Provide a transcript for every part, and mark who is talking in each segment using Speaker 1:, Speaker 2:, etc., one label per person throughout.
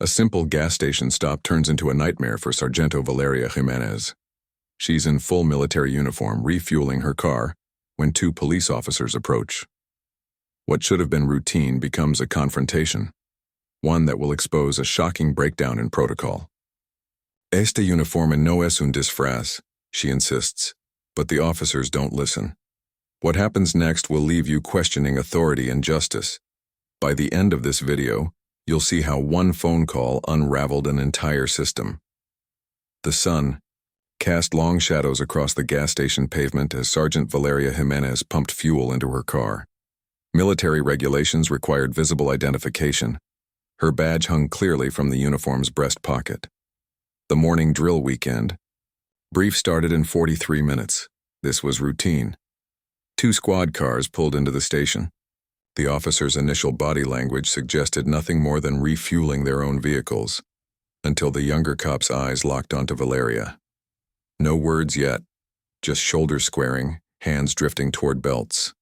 Speaker 1: A simple gas station stop turns into a nightmare for Sargento Valeria Jimenez. She's in full military uniform, refueling her car, when two police officers approach. What should have been routine becomes a confrontation, one that will expose a shocking breakdown in protocol. Este uniforme no es un disfraz, she insists, but the officers don't listen. What happens next will leave you questioning authority and justice. By the end of this video, you'll see how one phone call unraveled an entire system. The sun cast long shadows across the gas station pavement as Sergeant Valeria Jimenez pumped fuel into her car. Military regulations required visible identification. Her badge hung clearly from the uniform's breast pocket. The morning drill weekend. Brief started in 43 minutes. This was routine. Two squad cars pulled into the station. The officers' initial body language suggested nothing more than refueling their own vehicles, until the younger cop's eyes locked onto Valeria. No words yet, just shoulders squaring, hands drifting toward belts.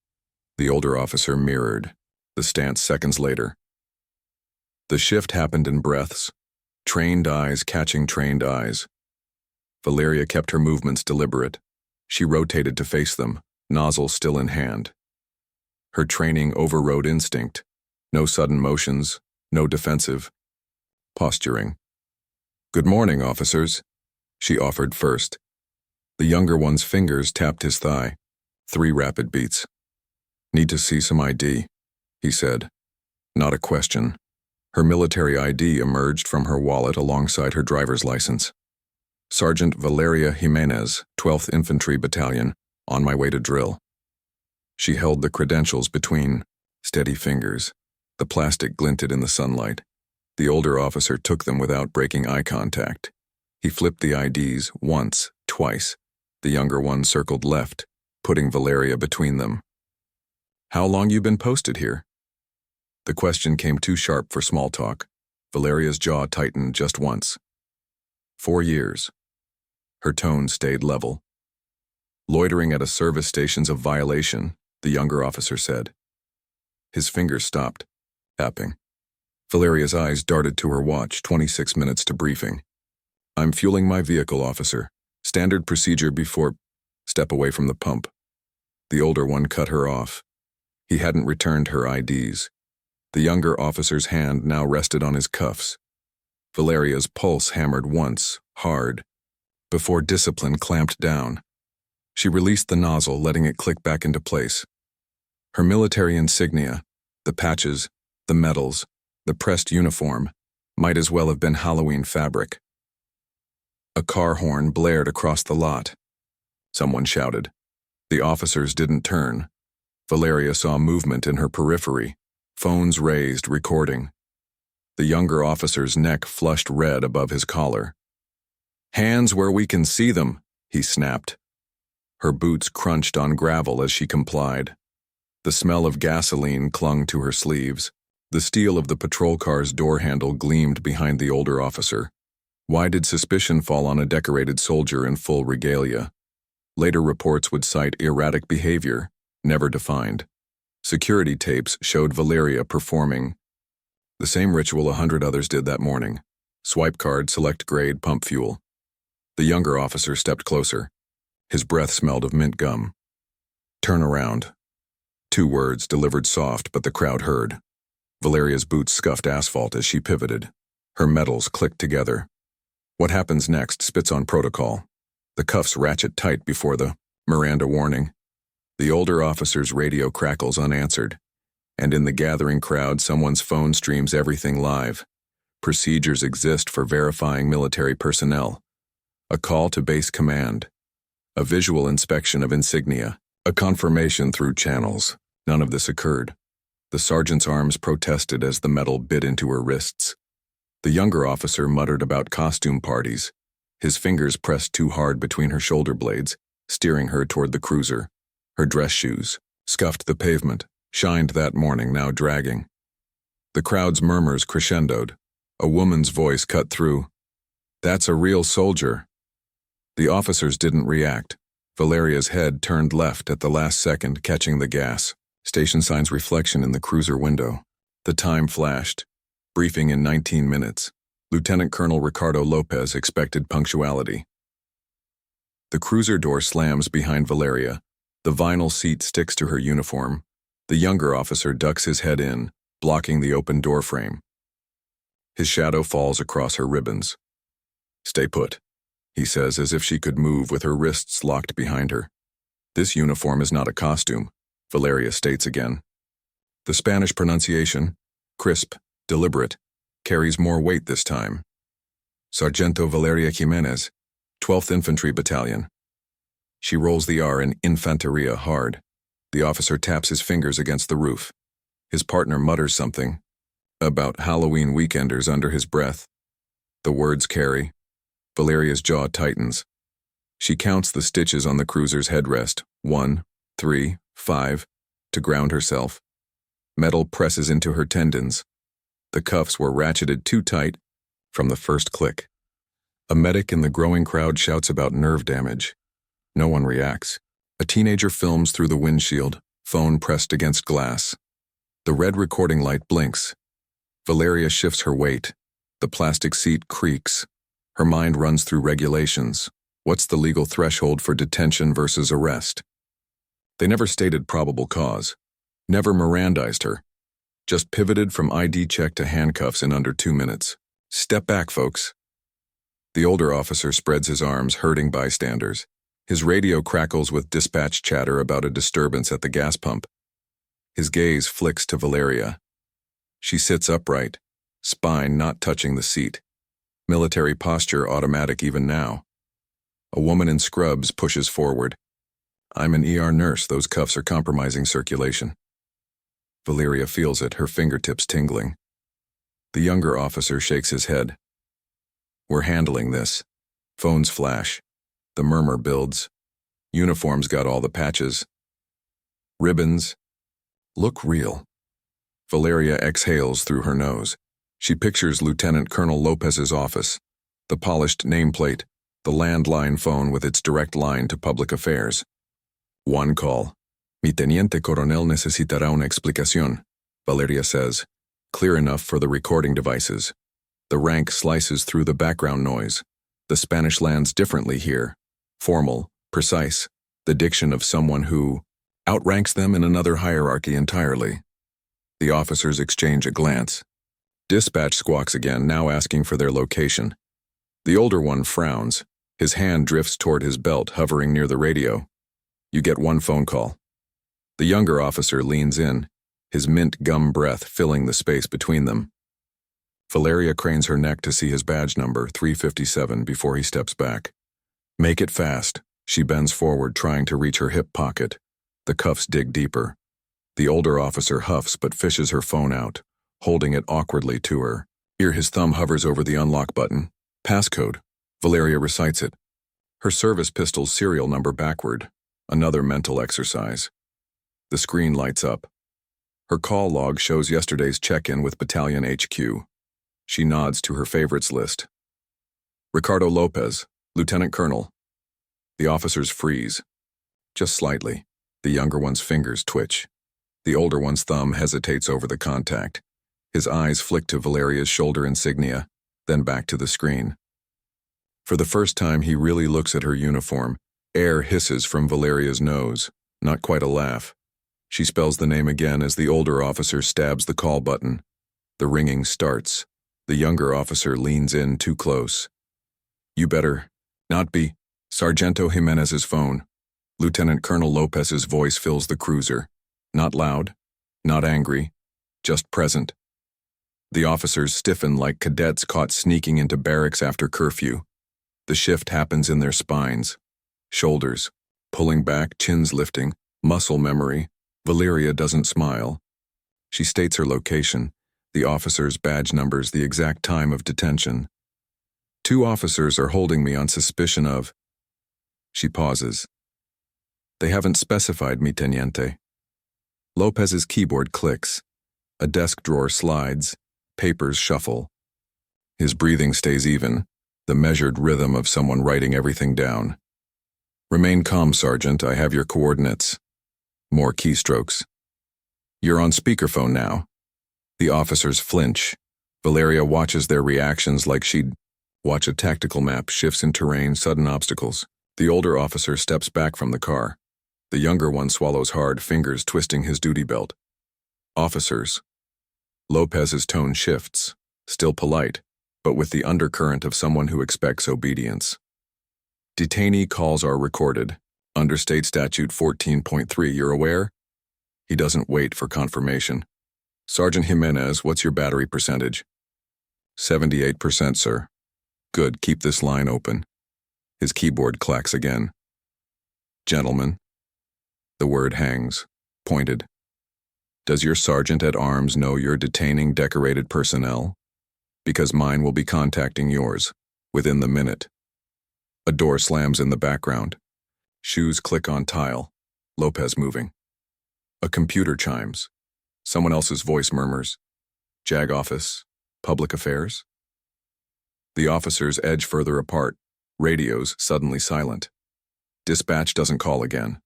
Speaker 1: The older officer mirrored, the stance seconds later. The shift happened in breaths, trained eyes catching trained eyes. Valeria kept her movements deliberate. She rotated to face them, nozzle still in hand. Her training overrode instinct. No sudden motions, no defensive. Posturing. "Good morning, officers," she offered first. The younger one's fingers tapped his thigh. 3 rapid beats. "Need to see some ID," he said. Not a question. Her military ID emerged from her wallet alongside her driver's license. "Sergeant Valeria Jimenez, 12th Infantry Battalion, on my way to drill." She held the credentials between steady fingers. The plastic glinted in the sunlight. The older officer took them without breaking eye contact. He flipped the IDs once, twice. The younger one circled left, putting Valeria between them. "How long you been posted here?" The question came too sharp for small talk. Valeria's jaw tightened just once. 4 years. Her tone stayed level. "Loitering at a service station's a violation," the younger officer said. His fingers stopped, tapping. Valeria's eyes darted to her watch, 26 minutes to briefing. "I'm fueling my vehicle, officer. Standard procedure before..." "Step away from the pump." The older one cut her off. He hadn't returned her IDs. The younger officer's hand now rested on his cuffs. Valeria's pulse hammered once, hard, before discipline clamped down. She released the nozzle, letting it click back into place. Her military insignia, the patches, the medals, the pressed uniform, might as well have been Halloween fabric. A car horn blared across the lot. Someone shouted. The officers didn't turn. Valeria saw movement in her periphery, phones raised, recording. The younger officer's neck flushed red above his collar. "Hands where we can see them," he snapped. Her boots crunched on gravel as she complied. The smell of gasoline clung to her sleeves. The steel of the patrol car's door handle gleamed behind the older officer. Why did suspicion fall on a decorated soldier in full regalia? Later reports would cite erratic behavior, never defined. Security tapes showed Valeria performing the same ritual 100 others did that morning. Swipe card, select grade, pump fuel. The younger officer stepped closer. His breath smelled of mint gum. "Turn around." 2 words delivered soft, but the crowd heard. Valeria's boots scuffed asphalt as she pivoted. Her medals clicked together. What happens next spits on protocol. The cuffs ratchet tight before the Miranda warning. The older officer's radio crackles unanswered, and in the gathering crowd someone's phone streams everything live. Procedures exist for verifying military personnel. A call to base command. A visual inspection of insignia. A confirmation through channels. None of this occurred. The sergeant's arms protested as the metal bit into her wrists. The younger officer muttered about costume parties. His fingers pressed too hard between her shoulder blades, steering her toward the cruiser. Her dress shoes scuffed the pavement, shined that morning, now dragging. The crowd's murmurs crescendoed. A woman's voice cut through. "That's a real soldier." The officers didn't react. Valeria's head turned left at the last second, catching the gas. Station sign's reflection in the cruiser window. The time flashed. Briefing in 19 minutes. Lieutenant Colonel Ricardo Lopez expected punctuality. The cruiser door slams behind Valeria. The vinyl seat sticks to her uniform. The younger officer ducks his head in, blocking the open door frame. His shadow falls across her ribbons. "Stay put," he says, as if she could move with her wrists locked behind her. "This uniform is not a costume," Valeria states again. The Spanish pronunciation, crisp, deliberate, carries more weight this time. "Sargento Valeria Jimenez, 12th Infantry Battalion." She rolls the R in Infanteria hard. The officer taps his fingers against the roof. His partner mutters something about Halloween weekenders under his breath. The words carry. Valeria's jaw tightens. She counts the stitches on the cruiser's headrest, 1, 3, 5, to ground herself. Metal presses into her tendons. The cuffs were ratcheted too tight from the first click. A medic in the growing crowd shouts about nerve damage. No one reacts. A teenager films through the windshield, phone pressed against glass. The red recording light blinks. Valeria shifts her weight. The plastic seat creaks. Her mind runs through regulations. What's the legal threshold for detention versus arrest? They never stated probable cause. Never Mirandized her. Just pivoted from ID check to handcuffs in under 2 minutes. "Step back, folks." The older officer spreads his arms, hurting bystanders. His radio crackles with dispatch chatter about a disturbance at the gas pump. His gaze flicks to Valeria. She sits upright, spine not touching the seat. Military posture automatic even now. A woman in scrubs pushes forward. "I'm an ER nurse. Those cuffs are compromising circulation." Valeria feels it, her fingertips tingling. The younger officer shakes his head. "We're handling this." Phones flash. The murmur builds. Uniforms got all the patches. Ribbons. Look real. Valeria exhales through her nose. She pictures Lieutenant Colonel Lopez's office, the polished nameplate, the landline phone with its direct line to public affairs. One call. "Mi teniente coronel necesitará una explicación," Valeria says, clear enough for the recording devices. The rank slices through the background noise. The Spanish lands differently here. Formal, precise, the diction of someone who outranks them in another hierarchy entirely. The officers exchange a glance. Dispatch squawks again, now asking for their location. The older one frowns. His hand drifts toward his belt, hovering near the radio. You get one phone call. The younger officer leans in, his mint gum breath filling the space between them. Valeria cranes her neck to see his badge number, 357, before he steps back. "Make it fast." She bends forward, trying to reach her hip pocket. The cuffs dig deeper. The older officer huffs but fishes her phone out, holding it awkwardly to her. Here his thumb hovers over the unlock button. Passcode. Valeria recites it. Her service pistol's serial number backward. Another mental exercise. The screen lights up. Her call log shows yesterday's check-in with Battalion HQ. She nods to her favorites list. Ricardo Lopez, Lieutenant Colonel. The officers freeze. Just slightly. The younger one's fingers twitch. The older one's thumb hesitates over the contact. His eyes flick to Valeria's shoulder insignia, then back to the screen. For the first time, he really looks at her uniform. Air hisses from Valeria's nose, not quite a laugh. She spells the name again as the older officer stabs the call button. The ringing starts. The younger officer leans in too close. "You better not be." Sargento Jimenez's phone. Lieutenant Colonel Lopez's voice fills the cruiser. Not loud, not angry, just present. The officers stiffen like cadets caught sneaking into barracks after curfew. The shift happens in their spines. Shoulders, pulling back, chins lifting, muscle memory. Valeria doesn't smile. She states her location, the officer's badge numbers, the exact time of detention. "2 officers are holding me on suspicion of..." She pauses. "They haven't specified, mi teniente." Lopez's keyboard clicks. A desk drawer slides. Papers shuffle. His breathing stays even, the measured rhythm of someone writing everything down. "Remain calm, Sergeant. I have your coordinates." More keystrokes. "You're on speakerphone now." The officers flinch. Valeria watches their reactions like she'd watch a tactical map shifts in terrain, sudden obstacles. The older officer steps back from the car. The younger one swallows hard, fingers twisting his duty belt. Officers. Lopez's tone shifts, still polite, but with the undercurrent of someone who expects obedience. Detainee calls are recorded. Under State Statute 14.3, you're aware? He doesn't wait for confirmation. Sergeant Jimenez, what's your battery percentage? 78%, sir. Good, keep this line open. His keyboard clacks again. Gentlemen. The word hangs, pointed. Does your sergeant-at-arms know you're detaining decorated personnel? Because mine will be contacting yours, within the minute. A door slams in the background. Shoes click on tile. Lopez moving. A computer chimes. Someone else's voice murmurs. JAG office, public affairs? The officers edge further apart, radios suddenly silent. Dispatch doesn't call again.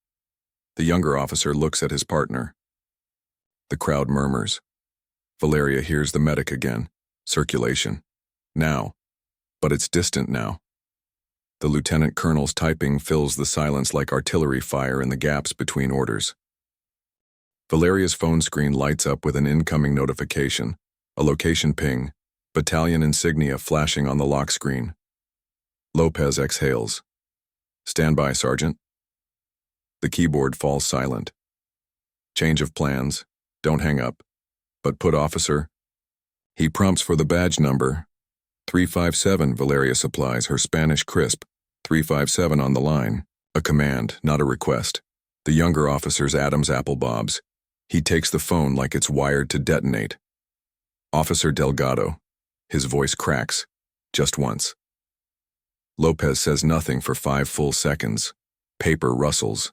Speaker 1: The younger officer looks at his partner. The crowd murmurs. Valeria hears the medic again. Circulation. Now. But it's distant now. The lieutenant colonel's typing fills the silence like artillery fire in the gaps between orders. Valeria's phone screen lights up with an incoming notification, a location ping, battalion insignia flashing on the lock screen. Lopez exhales. Stand by, Sergeant. The keyboard falls silent. Change of plans. Don't hang up. But put officer. He prompts for the badge number. 357, Valeria supplies, her Spanish crisp. 357 on the line. A command, not a request. The younger officer's Adam's apple bobs. He takes the phone like it's wired to detonate. Officer Delgado. His voice cracks. Just once. Lopez says nothing for 5 full seconds. Paper rustles.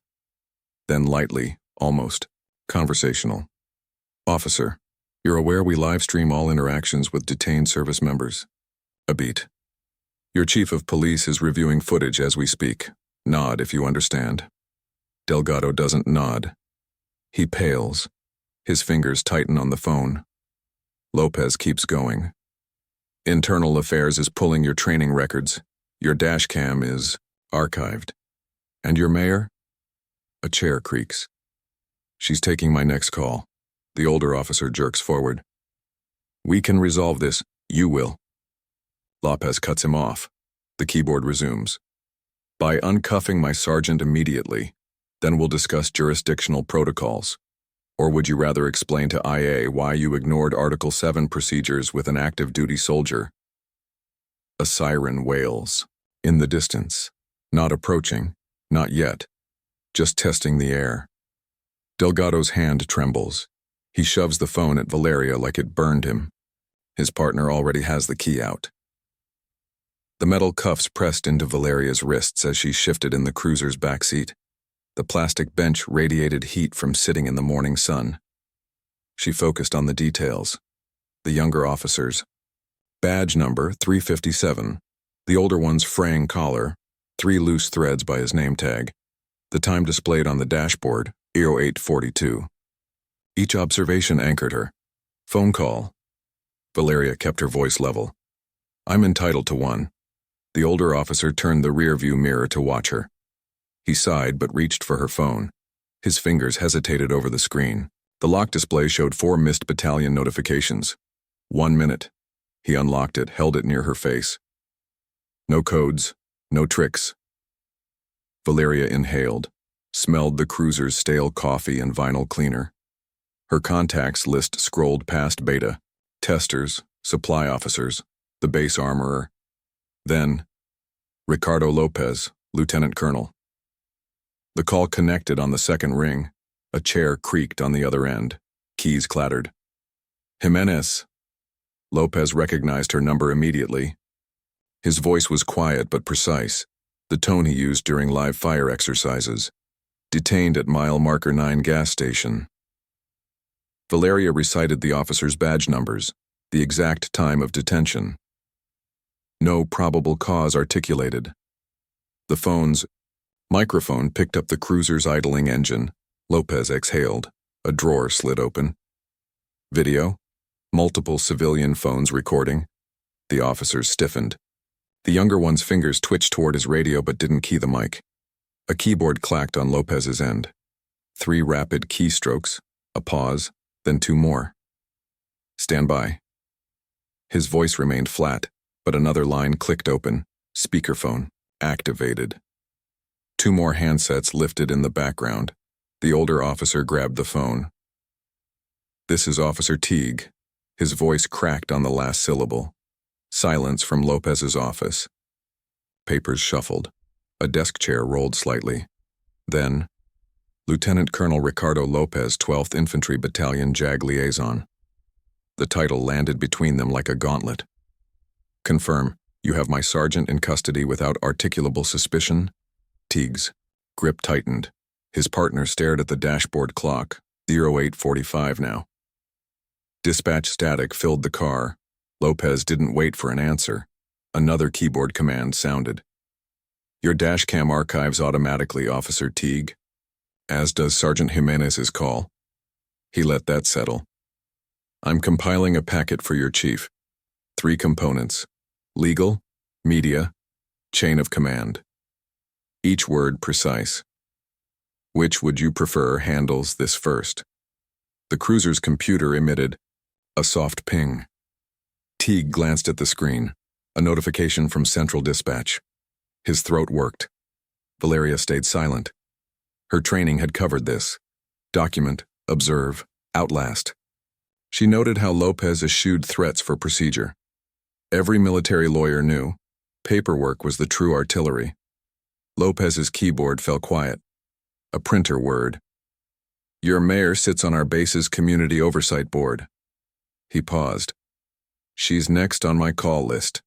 Speaker 1: Then lightly, almost, conversational. Officer, you're aware we live stream all interactions with detained service members? A beat. Your chief of police is reviewing footage as we speak. Nod if you understand. Delgado doesn't nod. He pales. His fingers tighten on the phone. Lopez keeps going. Internal Affairs is pulling your training records. Your dash cam is archived. And your mayor? A chair creaks. She's taking my next call. The older officer jerks forward. We can resolve this. You will. Lopez cuts him off. The keyboard resumes. By uncuffing my sergeant immediately, then we'll discuss jurisdictional protocols. Or would you rather explain to IA why you ignored Article 7 procedures with an active duty soldier? A siren wails. In the distance. Not approaching. Not yet. Just testing the air. Delgado's hand trembles. He shoves the phone at Valeria like it burned him. His partner already has the key out. The metal cuffs pressed into Valeria's wrists as she shifted in the cruiser's backseat. The plastic bench radiated heat from sitting in the morning sun. She focused on the details. The younger officer's badge number 357, the older one's fraying collar, 3 loose threads by his name tag, the time displayed on the dashboard, 0842. Each observation anchored her. Phone call. Valeria kept her voice level. I'm entitled to one. The older officer turned the rearview mirror to watch her. He sighed but reached for her phone. His fingers hesitated over the screen. The lock display showed 4 missed battalion notifications. 1 minute. He unlocked it, held it near her face. No codes, no tricks. Valeria inhaled, smelled the cruiser's stale coffee and vinyl cleaner. Her contacts list scrolled past Beta, testers, supply officers, the base armorer. Then, Ricardo Lopez, Lieutenant Colonel. The call connected on the second ring. A chair creaked on the other end. Keys clattered. Jimenez. Lopez recognized her number immediately. His voice was quiet but precise, the tone he used during live fire exercises. Detained at mile marker 9 gas station. Valeria recited the officer's badge numbers, the exact time of detention. No probable cause articulated. The phone's microphone picked up the cruiser's idling engine. Lopez exhaled. A drawer slid open. Video? Multiple civilian phones recording. The officers stiffened. The younger one's fingers twitched toward his radio but didn't key the mic. A keyboard clacked on Lopez's end. 3 rapid keystrokes, a pause, then 2 more. Stand by. His voice remained flat, but another line clicked open. Speakerphone activated. 2 more handsets lifted in the background. The older officer grabbed the phone. "This is Officer Teague." His voice cracked on the last syllable. Silence from Lopez's office. Papers shuffled. A desk chair rolled slightly. Then, Lieutenant Colonel Ricardo Lopez, 12th Infantry Battalion JAG Liaison. The title landed between them like a gauntlet. "Confirm, you have my sergeant in custody without articulable suspicion?" Teague's grip tightened. His partner stared at the dashboard clock. 08:45 now. Dispatch static filled the car. Lopez didn't wait for an answer. Another keyboard command sounded. "Your dashcam archives automatically, Officer Teague, as does Sergeant Jimenez's call." He let that settle. "I'm compiling a packet for your chief. 3 components: legal, media, chain of command. Each word precise. Which would you prefer handles this first?" The cruiser's computer emitted a soft ping. Teague glanced at the screen, a notification from Central Dispatch. His throat worked. Valeria stayed silent. Her training had covered this. Document, observe, outlast. She noted how Lopez eschewed threats for procedure. Every military lawyer knew paperwork was the true artillery. Lopez's keyboard fell quiet. A printer word. "Your mayor sits on our base's community oversight board." He paused. "She's next on my call list."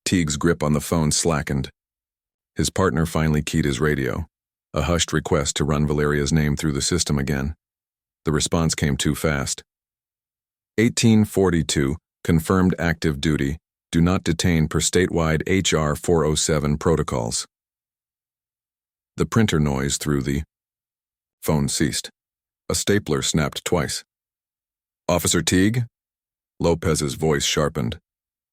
Speaker 1: Teague's grip on the phone slackened. His partner finally keyed his radio, a hushed request to run Valeria's name through the system again. The response came too fast. 1842, confirmed active duty, do not detain per statewide HR 407 protocols. The printer noise through the phone ceased. A stapler snapped twice. "Officer Teague?" Lopez's voice sharpened.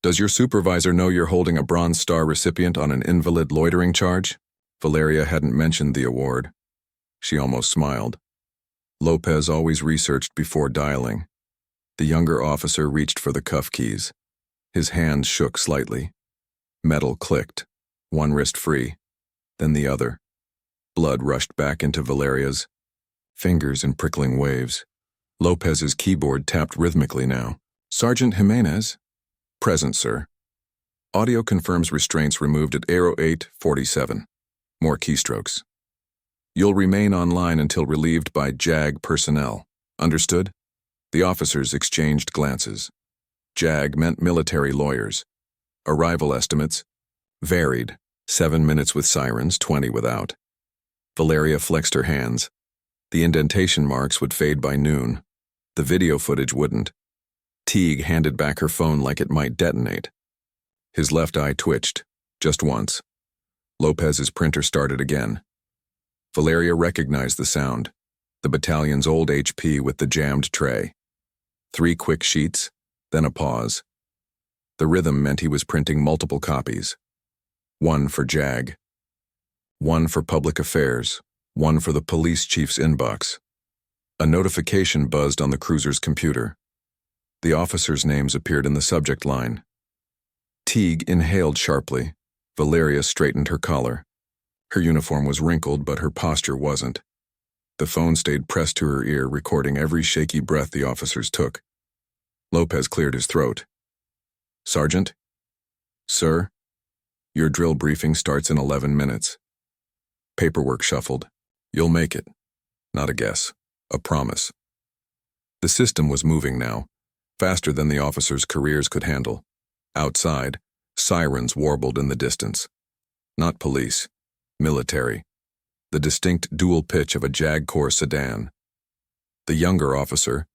Speaker 1: "Does your supervisor know you're holding a Bronze Star recipient on an invalid loitering charge?" Valeria hadn't mentioned the award. She almost smiled. Lopez always researched before dialing. The younger officer reached for the cuff keys. His hands shook slightly. Metal clicked, one wrist free, then the other. Blood rushed back into Valeria's fingers in prickling waves. Lopez's keyboard tapped rhythmically now. "Sergeant Jimenez?" "Present, sir." Audio confirms restraints removed at 08:47. More keystrokes. "You'll remain online until relieved by JAG personnel. Understood?" The officers exchanged glances. JAG meant military lawyers. Arrival estimates varied. 7 minutes with sirens, 20 without. Valeria flexed her hands. The indentation marks would fade by noon. The video footage wouldn't. Teague handed back her phone like it might detonate. His left eye twitched, just once. Lopez's printer started again. Valeria recognized the sound, the battalion's old HP with the jammed tray. 3 quick sheets, then a pause. The rhythm meant he was printing multiple copies. 1 for JAG. 1 for public affairs. 1 for the police chief's inbox. A notification buzzed on the cruiser's computer. The officers' names appeared in the subject line. Teague inhaled sharply. Valeria straightened her collar. Her uniform was wrinkled, but her posture wasn't. The phone stayed pressed to her ear, recording every shaky breath the officers took. Lopez cleared his throat. "Sergeant?" "Sir?" "Your drill briefing starts in 11 minutes. Paperwork shuffled. You'll make it. Not a guess. A promise." The system was moving now, faster than the officers' careers could handle. Outside, sirens warbled in the distance. Not police, military. The distinct dual pitch of a JAG Corps sedan. The younger officer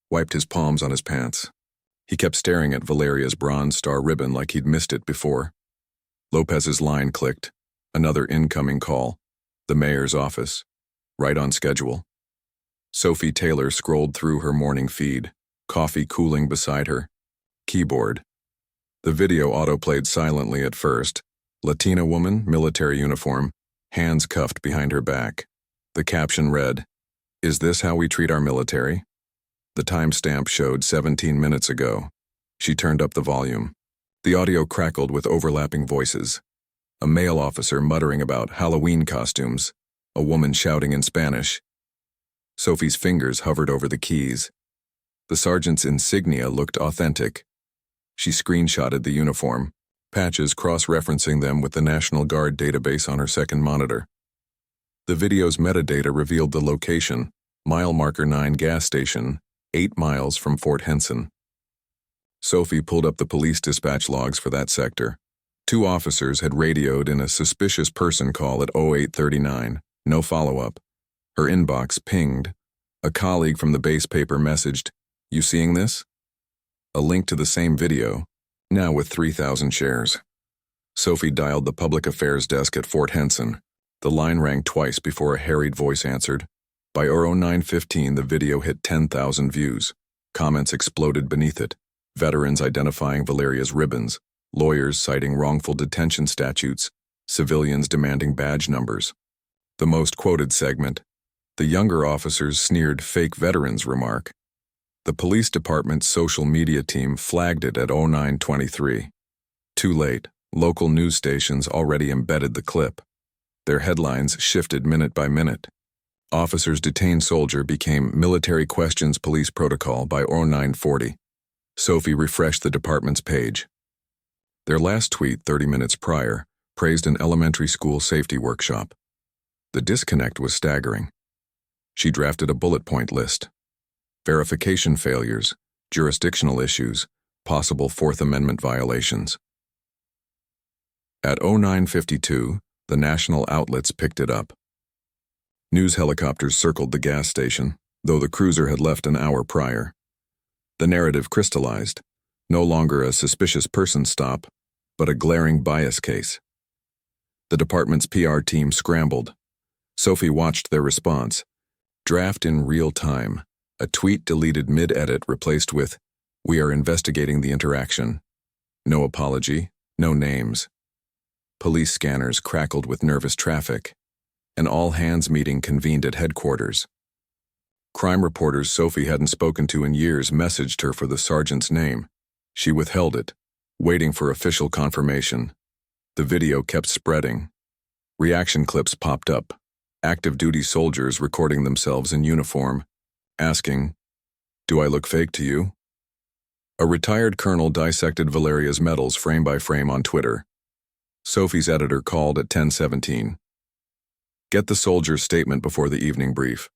Speaker 1: wiped his palms on his pants. He kept staring at Valeria's Bronze Star ribbon like he'd missed it before. Lopez's line clicked. Another incoming call. The mayor's office. Right on schedule. Sophie Taylor scrolled through her morning feed. coffee cooling beside her. Keyboard. The video autoplayed silently at first. Latina woman, military uniform, hands cuffed behind her back. The caption read, "Is this how we treat our military?" The timestamp showed 17 minutes ago. She turned up the volume. The audio crackled with overlapping voices. A male officer muttering about Halloween costumes, a woman shouting in Spanish. Sophie's fingers hovered over the keys. The sergeant's insignia looked authentic. She screenshotted the uniform, patches cross-referencing them with the National Guard database on her second monitor. The video's metadata revealed the location, mile marker 9 gas station, 8 miles from Fort Henson. Sophie pulled up the police dispatch logs for that sector. 2 officers had radioed in a suspicious person call at 0839, no follow-up. Her inbox pinged. A colleague from the base paper messaged, "You seeing this?" A link to the same video, now with 3,000 shares. Sophie dialed the public affairs desk at Fort Henson. The line rang twice before a harried voice answered. By 09:15, the video hit 10,000 views. Comments exploded beneath it. Veterans identifying Valeria's ribbons, lawyers citing wrongful detention statutes, civilians demanding badge numbers. The most quoted segment, the younger officers sneered fake veterans remark. The police department's social media team flagged it at 09:23. Too late, local news stations already embedded the clip. Their headlines shifted minute by minute. Officers detained soldier became military questions police protocol by 09:40. Sophie refreshed the department's page. Their last tweet 30 minutes prior praised an elementary school safety workshop. The disconnect was staggering. She drafted a bullet point list. Verification failures, jurisdictional issues, possible Fourth Amendment violations. At 09:52, the national outlets picked it up. News helicopters circled the gas station, though the cruiser had left an hour prior. The narrative crystallized, no longer a suspicious person stop, but a glaring bias case. The department's PR team scrambled. Sophie watched their response. Draft in real time. A tweet deleted mid-edit replaced with, "We are investigating the interaction." No apology, no names. Police scanners crackled with nervous traffic. An all-hands meeting convened at headquarters. Crime reporters Sophie hadn't spoken to in years messaged her for the sergeant's name. She withheld it, waiting for official confirmation. The video kept spreading. Reaction clips popped up. Active duty soldiers recording themselves in uniform, asking, "Do I look fake to you?" A retired colonel dissected Valeria's medals frame by frame on Twitter. Sophie's editor called at 10:17. "Get the soldier's statement before the evening brief."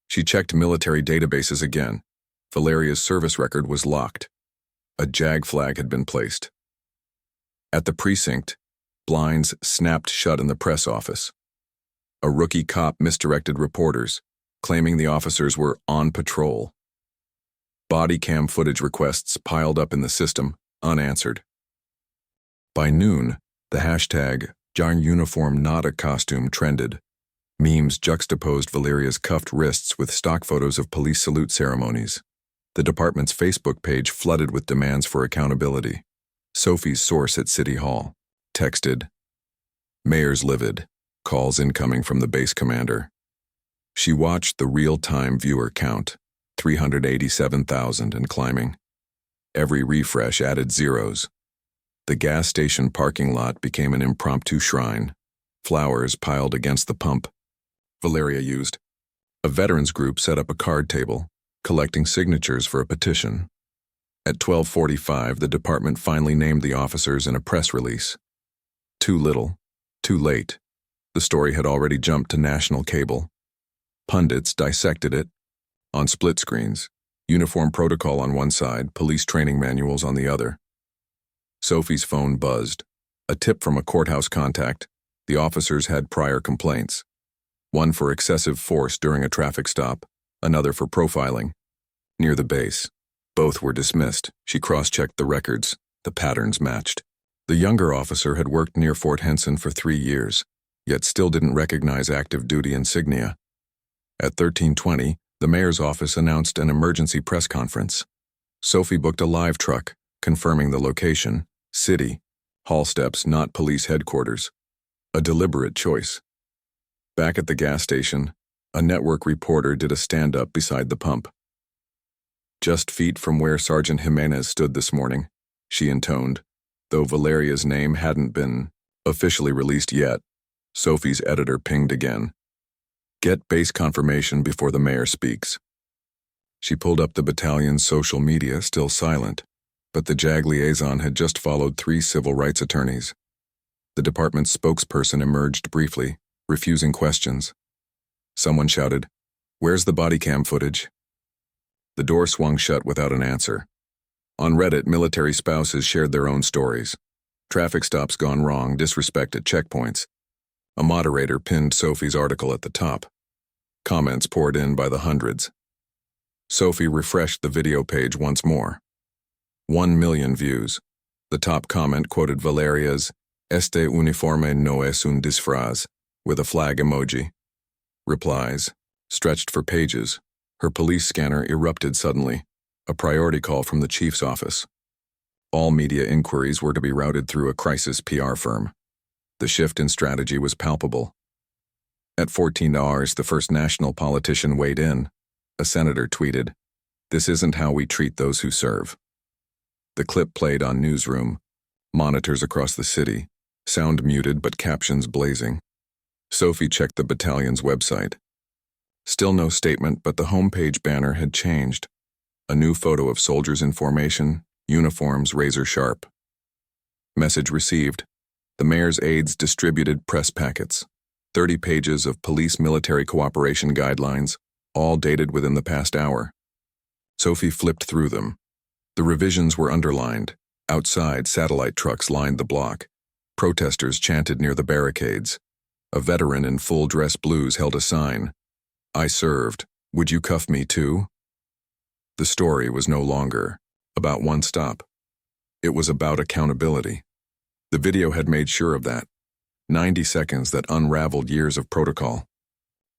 Speaker 1: She checked military databases again. Valeria's service record was locked. A JAG flag had been placed. At the precinct, blinds snapped shut in the press office. A rookie cop misdirected reporters, claiming the officers were on patrol. Body cam footage requests piled up in the system, unanswered. By noon, the hashtag "John Uniform Not a Costume" trended. Memes juxtaposed Valeria's cuffed wrists with stock photos of police salute ceremonies. The department's Facebook page flooded with demands for accountability. Sophie's source at City Hall texted, "Mayor's livid. Calls incoming from the base commander." She watched the real-time viewer count, 387,000 and climbing. Every refresh added zeros. The gas station parking lot became an impromptu shrine. Flowers piled against the pump Valeria used. A veterans group set up a card table, collecting signatures for a petition. At 12:45, the department finally named the officers in a press release. Too little, too late. The story had already jumped to national cable. Pundits dissected it. On split screens, uniform protocol on one side, police training manuals on the other. Sophie's phone buzzed. A tip from a courthouse contact. The officers had prior complaints. One for excessive force during a traffic stop, another for profiling. Near the base. Both were dismissed. She cross-checked the records. The patterns matched. The younger officer had worked near Fort Henson for 3 years, yet still didn't recognize active duty insignia. At 13:20, The mayor's office announced an emergency press conference. Sophie booked a live truck, confirming the location, city, hall steps, not police headquarters. A deliberate choice. Back at the gas station, a network reporter did a stand-up beside the pump. "Just feet from where Sergeant Jimenez stood this morning," she intoned, though Valeria's name hadn't been officially released yet. Sophie's editor pinged again. "Get base confirmation before the mayor speaks." She pulled up the battalion's social media, still silent, but the JAG liaison had just followed 3 civil rights attorneys. The department's spokesperson emerged briefly, refusing questions. Someone shouted, "Where's the body cam footage?" The door swung shut without an answer. On Reddit, military spouses shared their own stories. Traffic stops gone wrong, disrespect at checkpoints. A moderator pinned Sophie's article at the top. Comments poured in by the hundreds. Sophie refreshed the video page once more. 1 million views. The top comment quoted Valeria's "Este uniforme no es un disfraz" with a flag emoji. Replies stretched for pages. Her police scanner erupted suddenly, a priority call from the chief's office. All media inquiries were to be routed through a crisis PR firm. The shift in strategy was palpable. At 14 hours, the first national politician weighed in. A senator tweeted, "This isn't how we treat those who serve." The clip played on Newsroom, monitors across the city, sound muted but captions blazing. Sophie checked the battalion's website. Still no statement, but the homepage banner had changed. A new photo of soldiers in formation, uniforms razor sharp. Message received. The mayor's aides distributed press packets. 30 pages of police-military cooperation guidelines, all dated within the past hour. Sophie flipped through them. The revisions were underlined. Outside, satellite trucks lined the block. Protesters chanted near the barricades. A veteran in full dress blues held a sign. "I served. Would you cuff me too?" The story was no longer about one stop. It was about accountability. The video had made sure of that. 90 seconds that unraveled years of protocol.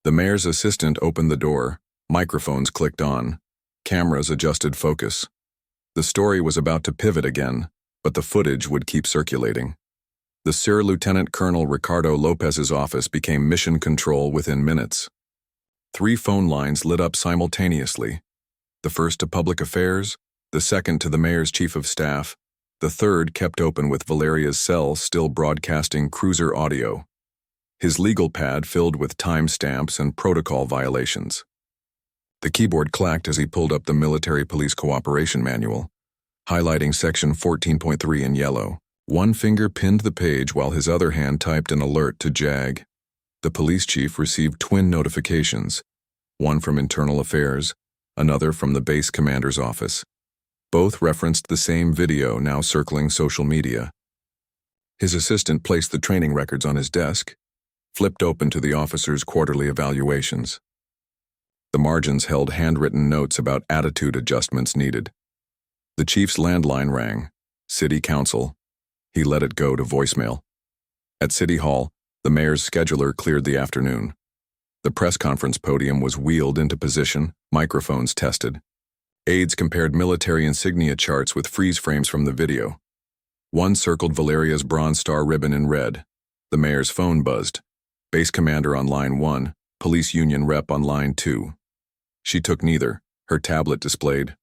Speaker 1: The mayor's assistant opened the door. Microphones clicked on. Cameras adjusted focus. The story was about to pivot again, but the footage would keep circulating. The Sir Lieutenant Colonel Ricardo Lopez's office became mission control within minutes. 3 phone lines lit up simultaneously. The first to public affairs, the second to the mayor's chief of staff, the third kept open with Valeria's cell still broadcasting cruiser audio. His legal pad filled with timestamps and protocol violations. The keyboard clacked as he pulled up the Military Police Cooperation Manual, highlighting section 14.3 in yellow. One finger pinned the page while his other hand typed an alert to JAG. The police chief received twin notifications, one from Internal Affairs, another from the base commander's office. Both referenced the same video now circling social media. His assistant placed the training records on his desk, flipped open to the officers' quarterly evaluations. The margins held handwritten notes about attitude adjustments needed. The chief's landline rang. City Council. He let it go to voicemail. At City Hall, the mayor's scheduler cleared the afternoon. The press conference podium was wheeled into position, microphones tested. Aides compared military insignia charts with freeze frames from the video. One circled Valeria's Bronze Star ribbon in red. The mayor's phone buzzed. Base commander on line 1, police union rep on line 2. She took neither. Her tablet displayed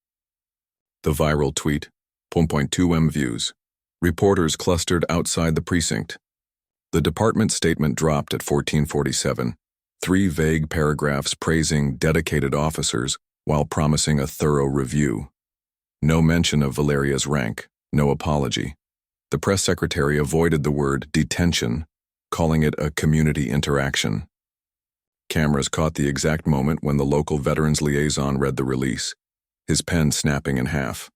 Speaker 1: the viral tweet, 1.2 views. Reporters clustered outside the precinct. The department statement dropped at 14:47. 3 vague paragraphs praising dedicated officers while promising a thorough review. No mention of Valeria's rank, no apology. The press secretary avoided the word detention, calling it a community interaction. Cameras caught the exact moment when the local veterans liaison read the release, his pen snapping in half.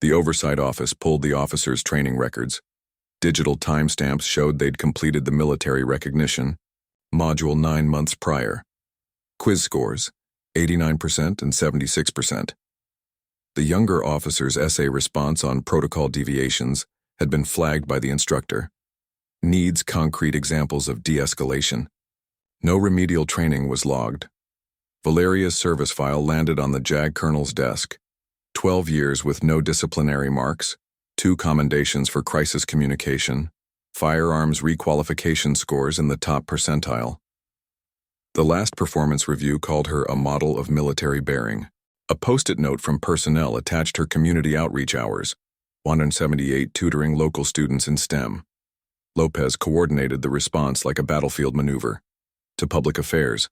Speaker 1: The oversight office pulled the officers' training records. Digital timestamps showed they'd completed the military recognition module 9 months prior. Quiz scores, 89% and 76%. The younger officer's essay response on protocol deviations had been flagged by the instructor. Needs concrete examples of de-escalation. No remedial training was logged. Valeria's service file landed on the JAG colonel's desk. 12 years with no disciplinary marks, 2 commendations for crisis communication, firearms requalification scores in the top percentile. The last performance review called her a model of military bearing. A post-it note from personnel attached her community outreach hours, 178 tutoring local students in STEM. Lopez coordinated the response like a battlefield maneuver. To public affairs,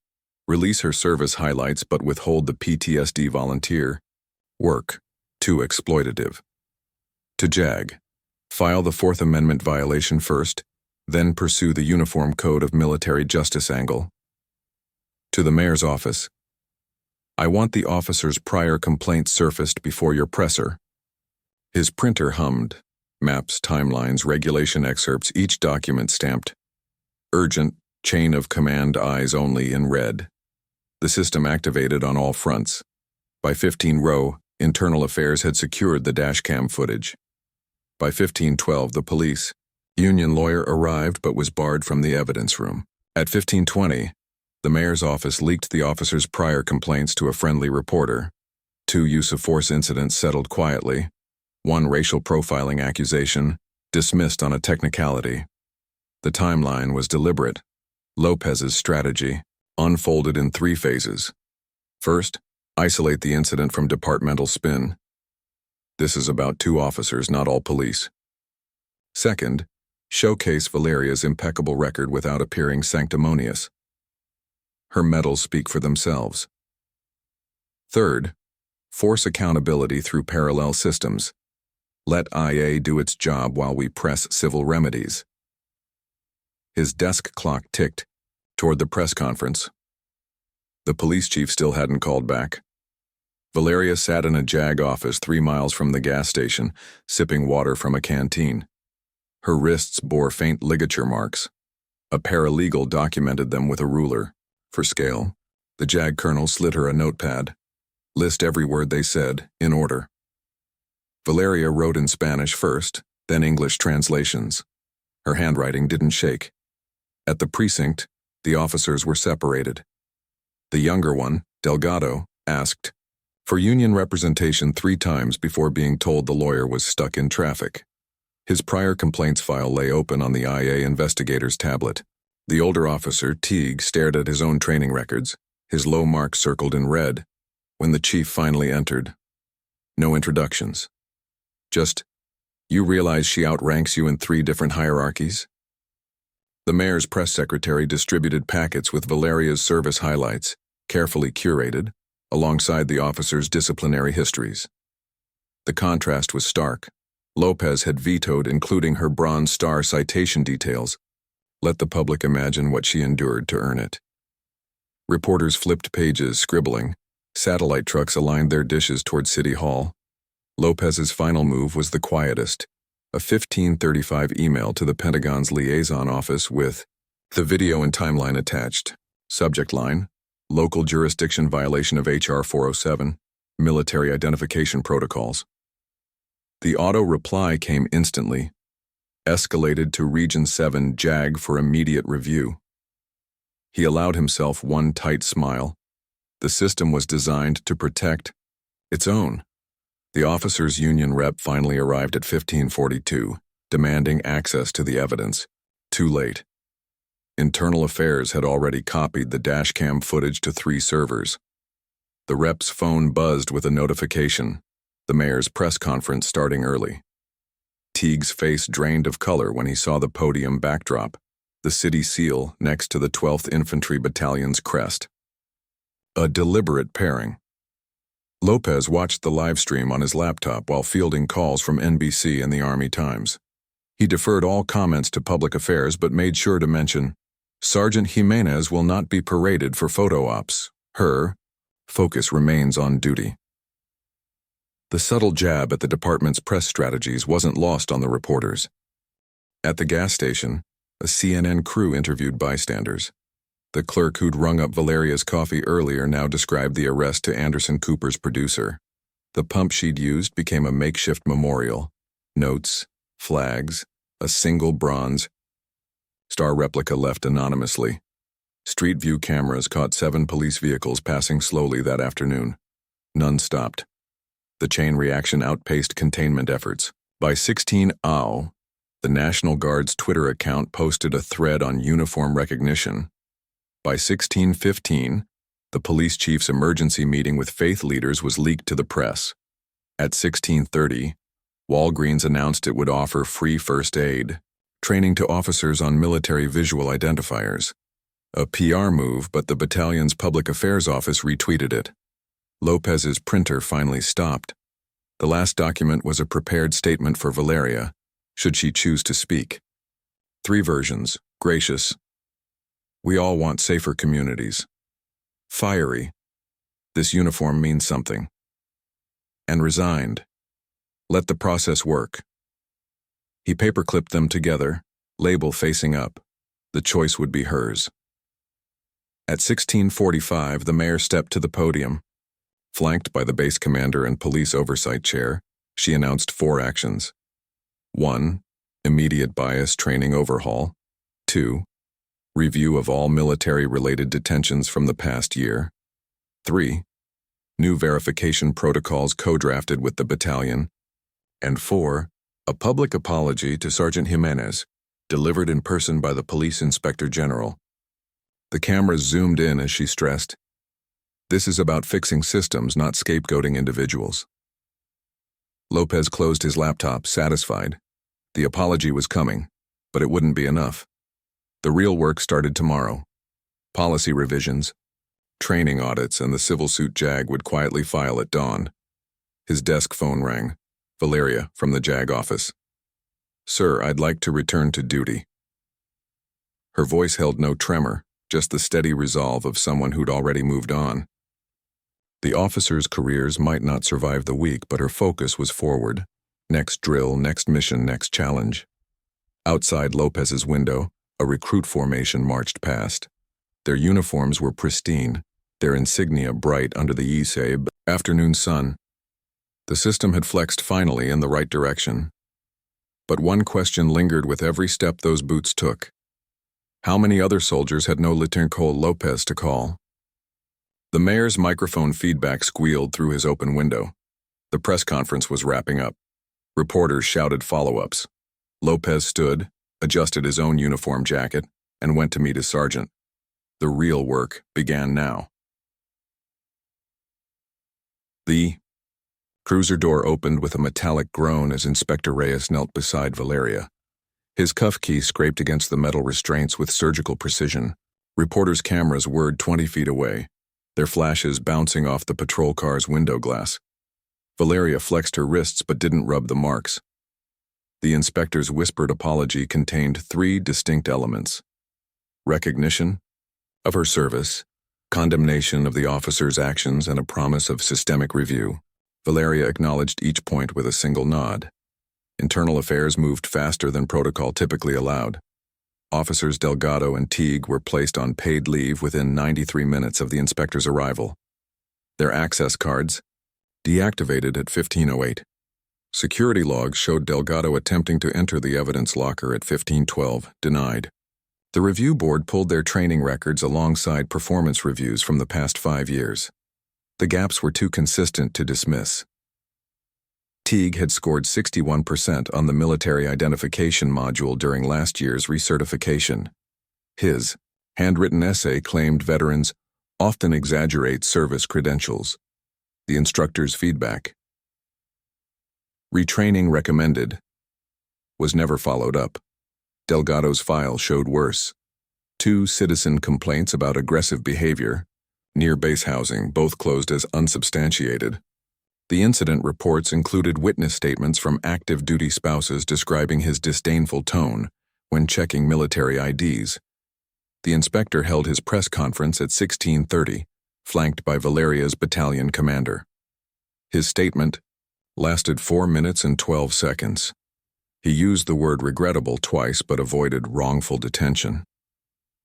Speaker 1: release her service highlights but withhold the PTSD volunteer. Work, too exploitative. To JAG, file the Fourth Amendment violation first, then pursue the Uniform Code of Military Justice angle. To the mayor's office, I want the officer's prior complaint surfaced before your presser. His printer hummed, maps, timelines, regulation excerpts, each document stamped. Urgent, chain of command, eyes only in red. The system activated on all fronts. By 15 row, Internal Affairs had secured the dashcam footage. By 15:12, the police union lawyer arrived but was barred from the evidence room. At 15:20, the mayor's office leaked the officer's prior complaints to a friendly reporter. 2 use-of-force incidents settled quietly. 1 racial profiling accusation, dismissed on a technicality. The timeline was deliberate. Lopez's strategy, unfolded in 3 phases. First, isolate the incident from departmental spin. This is about 2 officers, not all police. Second, showcase Valeria's impeccable record without appearing sanctimonious. Her medals speak for themselves. Third, force accountability through parallel systems. Let IA do its job while we press civil remedies. His desk clock ticked toward the press conference. The police chief still hadn't called back. Valeria sat in a JAG office 3 miles from the gas station, sipping water from a canteen. Her wrists bore faint ligature marks. A paralegal documented them with a ruler. For scale, the JAG colonel slid her a notepad. List every word they said, in order. Valeria wrote in Spanish first, then English translations. Her handwriting didn't shake. At the precinct, the officers were separated. The younger one, Delgado, asked for union representation 3 times before being told the lawyer was stuck in traffic. His prior complaints file lay open on the IA investigator's tablet. The older officer, Teague, stared at his own training records, his low mark circled in red, when the chief finally entered. No introductions. Just, you realize she outranks you in 3 different hierarchies? The mayor's press secretary distributed packets with Valeria's service highlights, carefully curated, alongside the officers' disciplinary histories. The contrast was stark. Lopez had vetoed including her Bronze Star citation details. Let the public imagine what she endured to earn it. Reporters flipped pages, scribbling. Satellite trucks aligned their dishes toward City Hall. Lopez's final move was the quietest, a 15:35 email to the Pentagon's liaison office with the video and timeline attached. Subject line, local jurisdiction violation of HR 407, military identification protocols. The auto reply came instantly. Escalated to Region 7 JAG for immediate review. He allowed himself one tight smile. The system was designed to protect its own. The officers' union rep finally arrived at 15:42, demanding access to the evidence. Too late. Internal Affairs had already copied the dashcam footage to 3 servers. The rep's phone buzzed with a notification. The mayor's press conference starting early. Teague's face drained of color when he saw the podium backdrop, the city seal next to the 12th Infantry Battalion's crest. A deliberate pairing. Lopez watched the live stream on his laptop while fielding calls from NBC and the Army Times. He deferred all comments to public affairs but made sure to mention, Sergeant Jimenez will not be paraded for photo ops. Her focus remains on duty. The subtle jab at the department's press strategies wasn't lost on the reporters. At the gas station, a CNN crew interviewed bystanders. The clerk who'd rung up Valeria's coffee earlier now described the arrest to Anderson Cooper's producer. The pump she'd used became a makeshift memorial. Notes, flags, a single bronze star replica left anonymously. Street view cameras caught 7 police vehicles passing slowly that afternoon. None stopped. The chain reaction outpaced containment efforts. By 16:00, the National Guard's Twitter account posted a thread on uniform recognition. By 16:15, the police chief's emergency meeting with faith leaders was leaked to the press. At 16:30, Walgreens announced it would offer free first aid training to officers on military visual identifiers. A PR move, but the battalion's public affairs office retweeted it. Lopez's printer finally stopped. The last document was a prepared statement for Valeria, should she choose to speak. 3 versions: gracious, we all want safer communities; fiery, this uniform means something; and resigned, let the process work. He paperclipped them together, label facing up. The choice would be hers. At 16:45, the mayor stepped to the podium. Flanked by the base commander and police oversight chair, she announced 4 actions. 1. Immediate bias training overhaul. 2. Review of all military-related detentions from the past year. 3. New verification protocols co-drafted with the battalion. And 4. A public apology to Sergeant Jimenez, delivered in person by the police inspector general. The cameras zoomed in as she stressed, "This is about fixing systems, not scapegoating individuals." Lopez closed his laptop, satisfied. The apology was coming, but it wouldn't be enough. The real work started tomorrow. Policy revisions, training audits, and the civil suit JAG would quietly file at dawn. His desk phone rang. Valeria, from the JAG office. "Sir, I'd like to return to duty." Her voice held no tremor, just the steady resolve of someone who'd already moved on. The officers' careers might not survive the week, but her focus was forward. Next drill, next mission, next challenge. Outside Lopez's window, a recruit formation marched past. Their uniforms were pristine, their insignia bright under the Ysabe afternoon sun. The system had flexed finally in the right direction. But one question lingered with every step those boots took. How many other soldiers had no Lieutenant Lopez to call? The mayor's microphone feedback squealed through his open window. The press conference was wrapping up. Reporters shouted follow-ups. Lopez stood, adjusted his own uniform jacket, and went to meet his sergeant. The real work began now. The cruiser door opened with a metallic groan as Inspector Reyes knelt beside Valeria. His cuff key scraped against the metal restraints with surgical precision. Reporters' cameras whirred 20 feet away, their flashes bouncing off the patrol car's window glass. Valeria flexed her wrists but didn't rub the marks. The inspector's whispered apology contained 3 distinct elements: recognition of her service, condemnation of the officer's actions, and a promise of systemic review. Valeria acknowledged each point with a single nod. Internal affairs moved faster than protocol typically allowed. Officers Delgado and Teague were placed on paid leave within 93 minutes of the inspector's arrival. Their access cards deactivated at 15:08. Security logs showed Delgado attempting to enter the evidence locker at 15:12, denied. The review board pulled their training records alongside performance reviews from the past 5 years. The gaps were too consistent to dismiss. Teague had scored 61% on the military identification module during last year's recertification. His handwritten essay claimed veterans often exaggerate service credentials. The instructor's feedback, retraining recommended, was never followed up. Delgado's file showed worse. 2 citizen complaints about aggressive behavior near base housing, both closed as unsubstantiated. The incident reports included witness statements from active duty spouses describing his disdainful tone when checking military IDs. The inspector held his press conference at 16:30, flanked by Valeria's battalion commander. His statement lasted 4 minutes and 12 seconds. He used the word regrettable twice but avoided wrongful detention.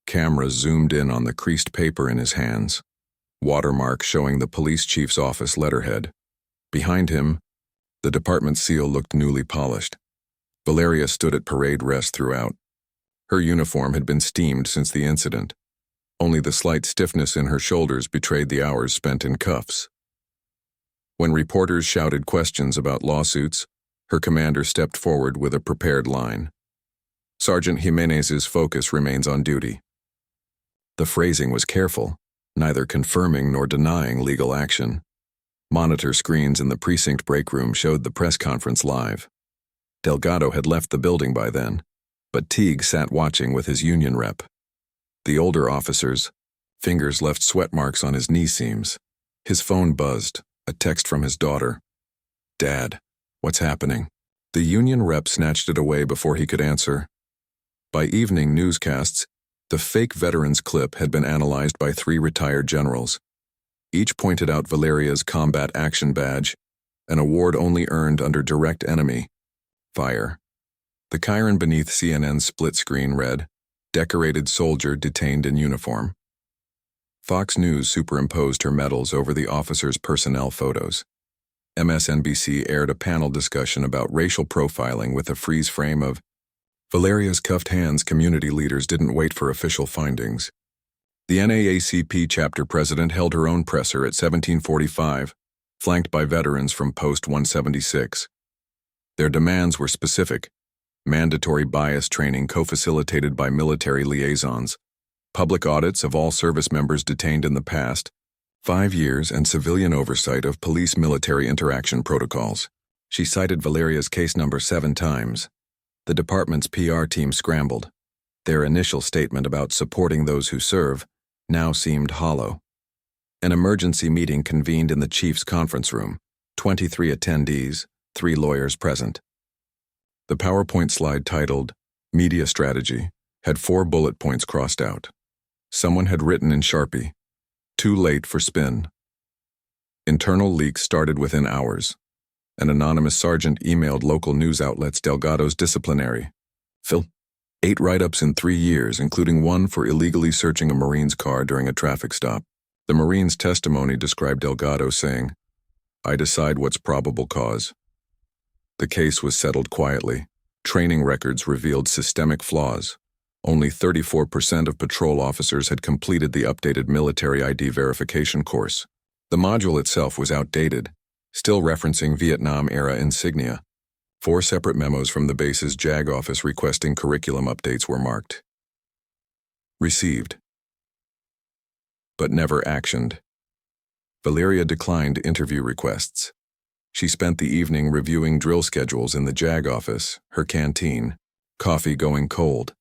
Speaker 1: Cameras zoomed in on the creased paper in his hands, watermark showing the police chief's office letterhead. Behind him, the department seal looked newly polished. Valeria stood at parade rest throughout. Her uniform had been steamed since the incident. Only the slight stiffness in her shoulders betrayed the hours spent in cuffs. When reporters shouted questions about lawsuits, her commander stepped forward with a prepared line. Sergeant Jimenez's focus remains on duty. The phrasing was careful, neither confirming nor denying legal action. Monitor screens in the precinct break room showed the press conference live. Delgado had left the building by then, but Teague sat watching with his union rep. The older officer's fingers left sweat marks on his knee seams. His phone buzzed, a text from his daughter. "Dad, what's happening?" The union rep snatched it away before he could answer. By evening newscasts, the fake veterans clip had been analyzed by 3 retired generals. Each pointed out Valeria's Combat Action Badge, an award only earned under direct enemy fire. The chyron beneath CNN's split screen read, "Decorated soldier detained in uniform." Fox News superimposed her medals over the officers' personnel photos. MSNBC aired a panel discussion about racial profiling with a freeze frame of Valeria's cuffed hands. Community leaders didn't wait for official findings. The NAACP chapter president held her own presser at 1745, flanked by veterans from Post 176. Their demands were specific: mandatory bias training co-facilitated by military liaisons, public audits of all service members detained in the past, 5 years, and civilian oversight of police-military interaction protocols. She cited Valeria's case number 7 times. The department's PR team scrambled. Their initial statement about supporting those who serve now seemed hollow. An emergency meeting convened in the chief's conference room, 23 attendees, 3 lawyers present. The PowerPoint slide titled, "Media Strategy," had 4 bullet points crossed out. Someone had written in Sharpie, "Too late for spin." Internal leaks started within hours. An anonymous sergeant emailed local news outlets Delgado's disciplinary. Phil, 8 write-ups in 3 years, including one for illegally searching a Marine's car during a traffic stop. The Marine's testimony described Delgado saying, "I decide what's probable cause." The case was settled quietly. Training records revealed systemic flaws. Only 34% of patrol officers had completed the updated military ID verification course. The module itself was outdated, still referencing Vietnam-era insignia. 4 separate memos from the base's JAG office requesting curriculum updates were marked. Received, but never actioned. Valeria declined interview requests. She spent the evening reviewing drill schedules in the JAG office, her canteen, coffee going cold.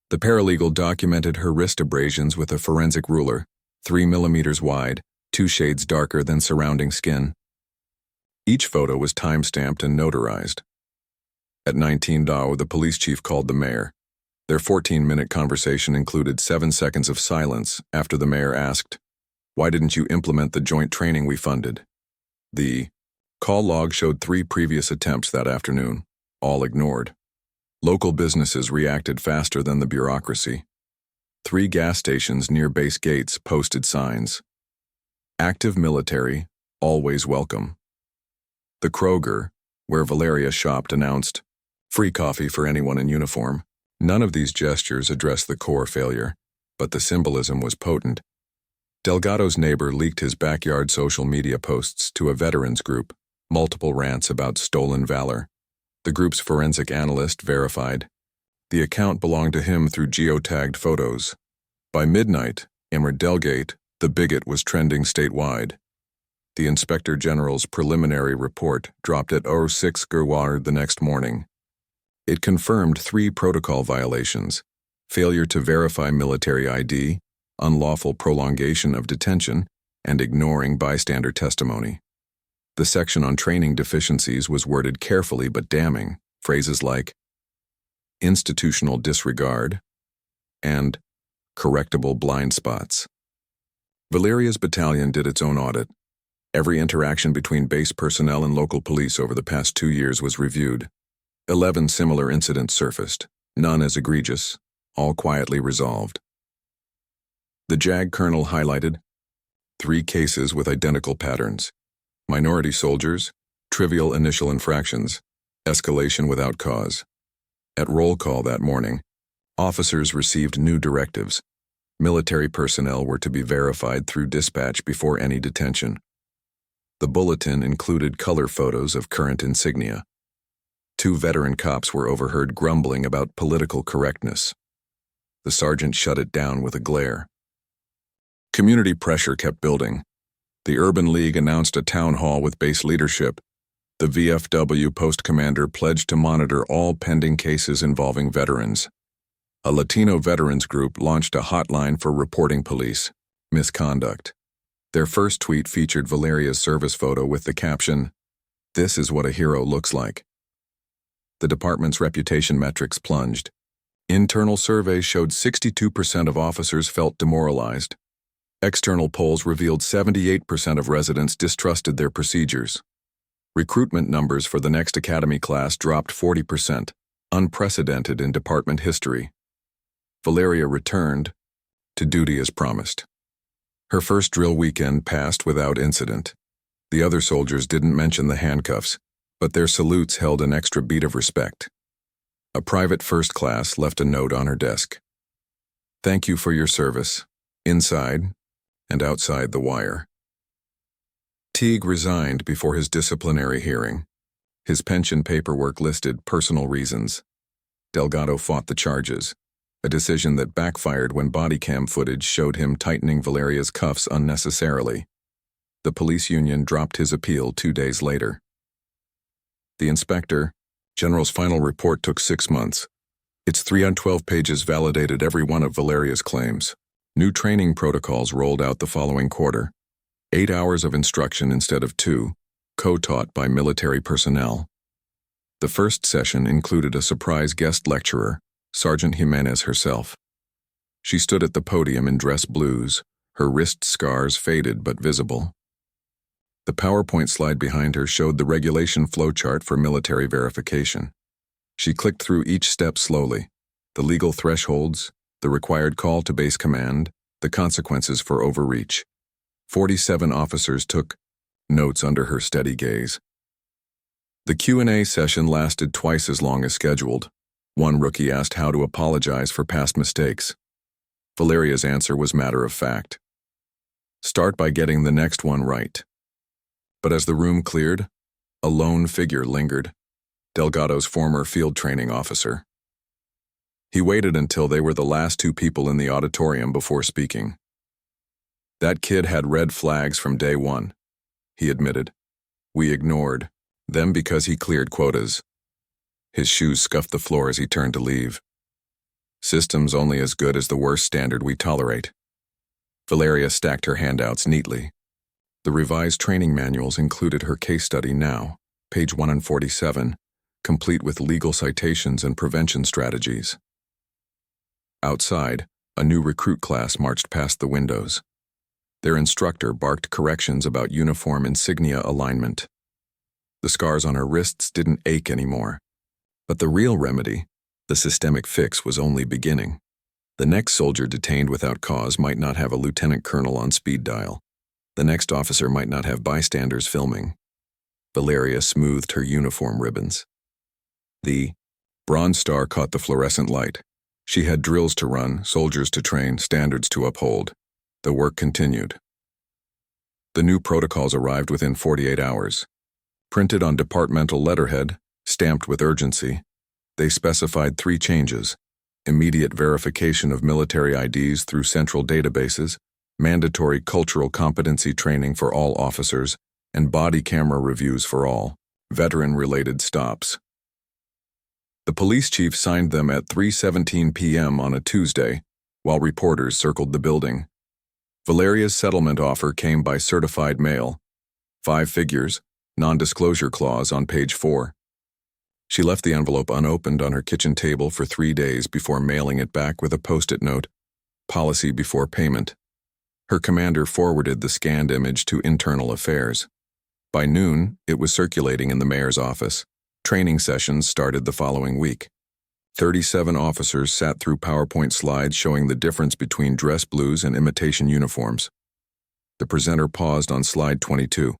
Speaker 1: The paralegal documented her wrist abrasions with a forensic ruler, 3 millimeters wide, 2 shades darker than surrounding skin. Each photo was time-stamped and notarized. At 19:00, the police chief called the mayor. Their 14-minute conversation included 7 seconds of silence after the mayor asked, "Why didn't you implement the joint training we funded?" The call log showed 3 previous attempts that afternoon, all ignored. Local businesses reacted faster than the bureaucracy. 3 gas stations near base gates posted signs. Active military, always welcome. The Kroger, where Valeria shopped, announced, "Free coffee for anyone in uniform." None of these gestures addressed the core failure, but the symbolism was potent. Delgado's neighbor leaked his backyard social media posts to a veterans group, multiple rants about stolen valor. The group's forensic analyst verified. The account belonged to him through geotagged photos. By midnight, in Delgate, the bigot was trending statewide. The Inspector General's preliminary report dropped at 06 Gurwar the next morning. It confirmed 3 protocol violations: failure to verify military ID, unlawful prolongation of detention, and ignoring bystander testimony. The section on training deficiencies was worded carefully but damning, phrases like institutional disregard and correctable blind spots. Valeria's battalion did its own audit. Every interaction between base personnel and local police over the past 2 years was reviewed. 11 similar incidents surfaced, none as egregious, all quietly resolved. The JAG colonel highlighted 3 cases with identical patterns: minority soldiers, trivial initial infractions, escalation without cause. At roll call that morning, officers received new directives: Military personnel were to be verified through dispatch before any detention. The bulletin included color photos of current insignia. 2 veteran cops were overheard grumbling about political correctness. The sergeant shut it down with a glare. Community pressure kept building. The Urban League announced a town hall with base leadership. The VFW post commander pledged to monitor all pending cases involving veterans. A Latino veterans group launched a hotline for reporting police misconduct. Their first tweet featured Valeria's service photo with the caption, "This is what a hero looks like." The department's reputation metrics plunged. Internal surveys showed 62% of officers felt demoralized. External polls revealed 78% of residents distrusted their procedures. Recruitment numbers for the next academy class dropped 40%, unprecedented in department history. Valeria returned to duty as promised. Her first drill weekend passed without incident. The other soldiers didn't mention the handcuffs, but their salutes held an extra beat of respect. A private first class left a note on her desk. "Thank you for your service, inside and outside the wire." Teague resigned before his disciplinary hearing. His pension paperwork listed personal reasons. Delgado fought the charges, a decision that backfired when body cam footage showed him tightening Valeria's cuffs unnecessarily. The police union dropped his appeal 2 days later. The inspector general's final report took 6 months. Its 312 pages validated every one of Valeria's claims. New training protocols rolled out the following quarter. 8 hours of instruction instead of 2, co-taught by military personnel. The first session included a surprise guest lecturer, Sergeant Jimenez herself. She stood at the podium in dress blues, her wrist scars faded but visible. The PowerPoint slide behind her showed the regulation flowchart for military verification. She clicked through each step slowly: the legal thresholds, the required call to base command, the consequences for overreach. 47 officers took notes under her steady gaze. The Q&A session lasted twice as long as scheduled. One rookie asked how to apologize for past mistakes. Valeria's answer was matter of fact: "Start by getting the next one right." But as the room cleared, a lone figure lingered: Delgado's former field training officer. He waited until they were the last 2 people in the auditorium before speaking. "That kid had red flags from day one," he admitted. "We ignored them because he cleared quotas." His shoes scuffed the floor as he turned to leave. "System's only as good as the worst standard we tolerate." Valeria stacked her handouts neatly. The revised training manuals included her case study now, page 147, complete with legal citations and prevention strategies. Outside, a new recruit class marched past the windows. Their instructor barked corrections about uniform insignia alignment. The scars on her wrists didn't ache anymore. But the real remedy, the systemic fix, was only beginning. The next soldier detained without cause might not have a lieutenant colonel on speed dial. The next officer might not have bystanders filming. Valeria smoothed her uniform ribbons. The Bronze Star caught the fluorescent light. She had drills to run, soldiers to train, standards to uphold. The work continued. The new protocols arrived within 48 hours. Printed on departmental letterhead, stamped with urgency, they specified 3 changes: immediate verification of military IDs through central databases, mandatory cultural competency training for all officers, and body camera reviews for all veteran-related stops. The police chief signed them at 3:17 p.m. on a Tuesday, while reporters circled the building. Valeria's settlement offer came by certified mail. 5 figures, non-disclosure clause on page 4. She left the envelope unopened on her kitchen table for 3 days before mailing it back with a post-it note: policy before payment. Her commander forwarded the scanned image to Internal Affairs. By noon, it was circulating in the mayor's office. Training sessions started the following week. 37 officers sat through PowerPoint slides showing the difference between dress blues and imitation uniforms. The presenter paused on slide 22,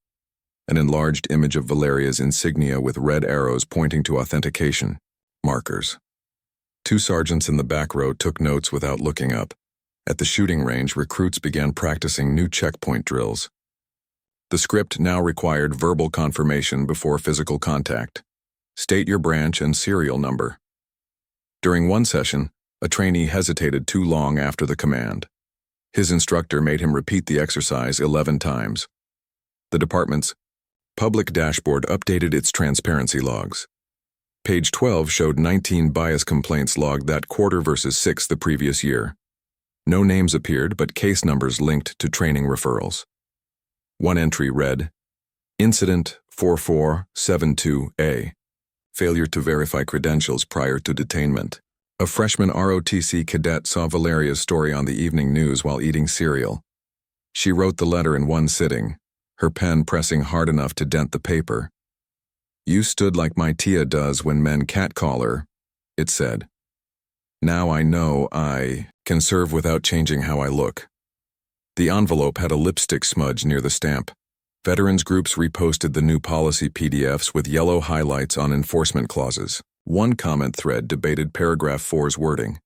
Speaker 1: an enlarged image of Valeria's insignia with red arrows pointing to authentication markers. 2 sergeants in the back row took notes without looking up. At the shooting range, recruits began practicing new checkpoint drills. The script now required verbal confirmation before physical contact. State your branch and serial number. During one session, a trainee hesitated too long after the command. His instructor made him repeat the exercise 11 times. The department's public dashboard updated its transparency logs. Page 12 showed 19 bias complaints logged that quarter versus 6 the previous year. No names appeared, but case numbers linked to training referrals. One entry read, Incident 4472A. Failure to verify credentials prior to detainment. A freshman ROTC cadet saw Valeria's story on the evening news while eating cereal. She wrote the letter in one sitting, her pen pressing hard enough to dent the paper. You stood like my tia does when men catcall her, it said. Now I know I can serve without changing how I look. The envelope had a lipstick smudge near the stamp. Veterans groups reposted the new policy PDFs with yellow highlights on enforcement clauses. One comment thread debated paragraph 4's wording.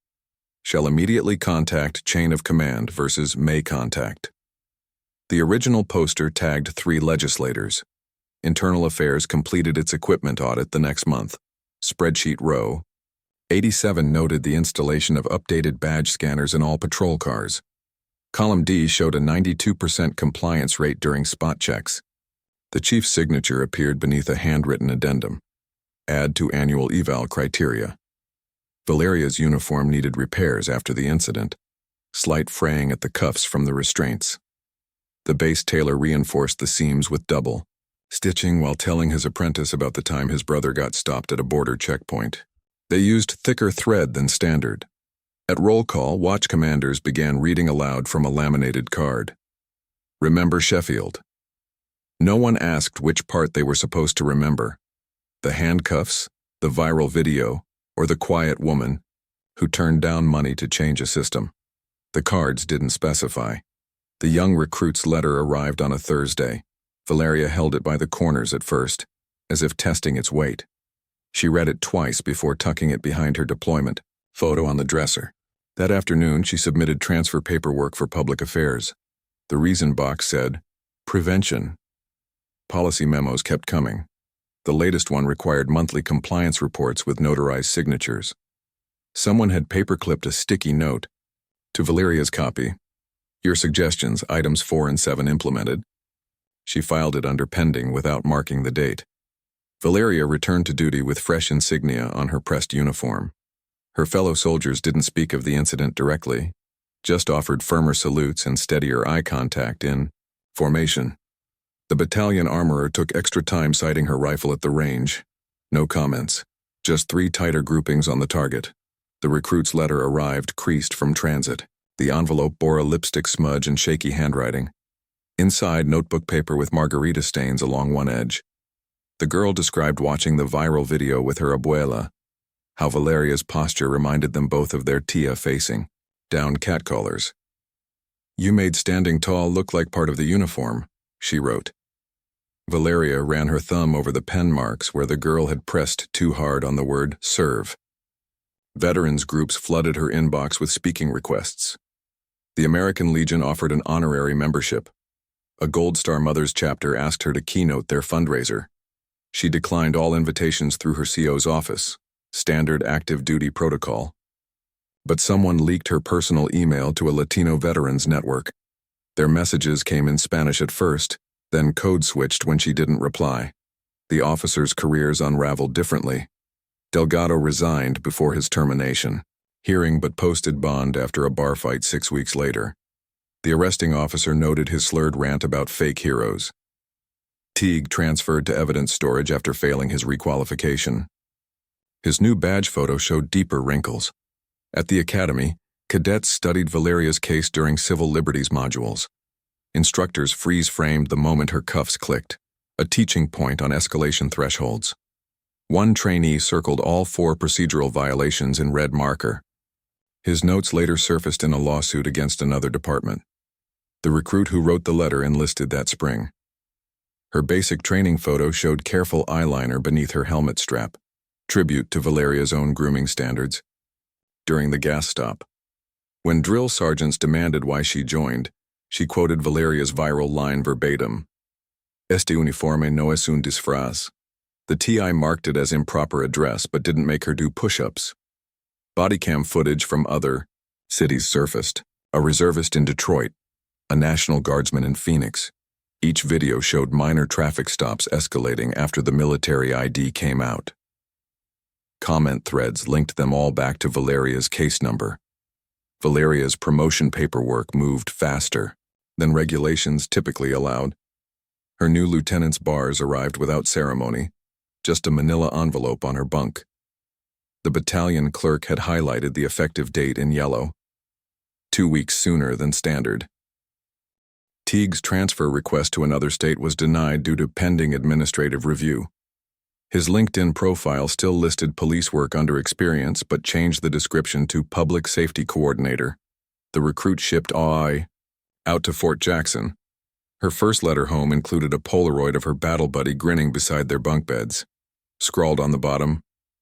Speaker 1: Shall immediately contact chain of command versus may contact. The original poster tagged 3 legislators. Internal Affairs completed its equipment audit the next month. Spreadsheet row. 87 noted the installation of updated badge scanners in all patrol cars. Column D showed a 92% compliance rate during spot checks. The chief's signature appeared beneath a handwritten addendum. Add to annual eval criteria. Valeria's uniform needed repairs after the incident. Slight fraying at the cuffs from the restraints. The base tailor reinforced the seams with double stitching while telling his apprentice about the time his brother got stopped at a border checkpoint. They used thicker thread than standard. At roll call, watch commanders began reading aloud from a laminated card. Remember Sheffield. No one asked which part they were supposed to remember. The handcuffs, the viral video, or the quiet woman who turned down money to change a system. The cards didn't specify. The young recruit's letter arrived on a Thursday. Valeria held it by the corners at first, as if testing its weight. She read it twice before tucking it behind her deployment photo on the dresser. That afternoon, she submitted transfer paperwork for public affairs. The reason box said, Prevention. Policy memos kept coming. The latest one required monthly compliance reports with notarized signatures. Someone had paperclipped a sticky note. To Valeria's copy, Your suggestions, items 4 and 7 implemented. She filed it under pending without marking the date. Valeria returned to duty with fresh insignia on her pressed uniform. Her fellow soldiers didn't speak of the incident directly, just offered firmer salutes and steadier eye contact in formation. The battalion armorer took extra time sighting her rifle at the range. No comments, just 3 tighter groupings on the target. The recruit's letter arrived creased from transit. The envelope bore a lipstick smudge and shaky handwriting. Inside, notebook paper with margarita stains along one edge. The girl described watching the viral video with her abuela, how Valeria's posture reminded them both of their tia facing down catcallers. You made standing tall look like part of the uniform, she wrote. Valeria ran her thumb over the pen marks where the girl had pressed too hard on the word serve. Veterans groups flooded her inbox with speaking requests. The American Legion offered an honorary membership. A Gold Star Mothers chapter asked her to keynote their fundraiser. She declined all invitations through her CO's office, standard active duty protocol. But someone leaked her personal email to a Latino veterans network. Their messages came in Spanish at first, then code switched when she didn't reply. The officers' careers unraveled differently. Delgado resigned before his termination, hearing but posted bond after a bar fight 6 weeks later. The arresting officer noted his slurred rant about fake heroes. Teague transferred to evidence storage after failing his requalification. His new badge photo showed deeper wrinkles. At the academy, cadets studied Valeria's case during civil liberties modules. Instructors freeze-framed the moment her cuffs clicked, a teaching point on escalation thresholds. One trainee circled all 4 procedural violations in red marker. His notes later surfaced in a lawsuit against another department. The recruit who wrote the letter enlisted that spring. Her basic training photo showed careful eyeliner beneath her helmet strap, tribute to Valeria's own grooming standards. During the gas stop, When drill sergeants demanded why she joined, she quoted Valeria's viral line verbatim. Este uniforme no es un disfraz. The TI marked it as improper address but didn't make her do push-ups. Bodycam footage from other cities surfaced. A reservist in Detroit, a National Guardsman in Phoenix. Each video showed minor traffic stops escalating after the military ID came out. Comment threads linked them all back to Valeria's case number. Valeria's promotion paperwork moved faster than regulations typically allowed. Her new lieutenant's bars arrived without ceremony, just a manila envelope on her bunk. The battalion clerk had highlighted the effective date in yellow, 2 weeks sooner than standard. Teague's transfer request to another state was denied due to pending administrative review. His LinkedIn profile still listed police work under experience but changed the description to public safety coordinator. The recruit shipped AI out to Fort Jackson. Her first letter home included a Polaroid of her battle buddy grinning beside their bunk beds. Scrawled on the bottom,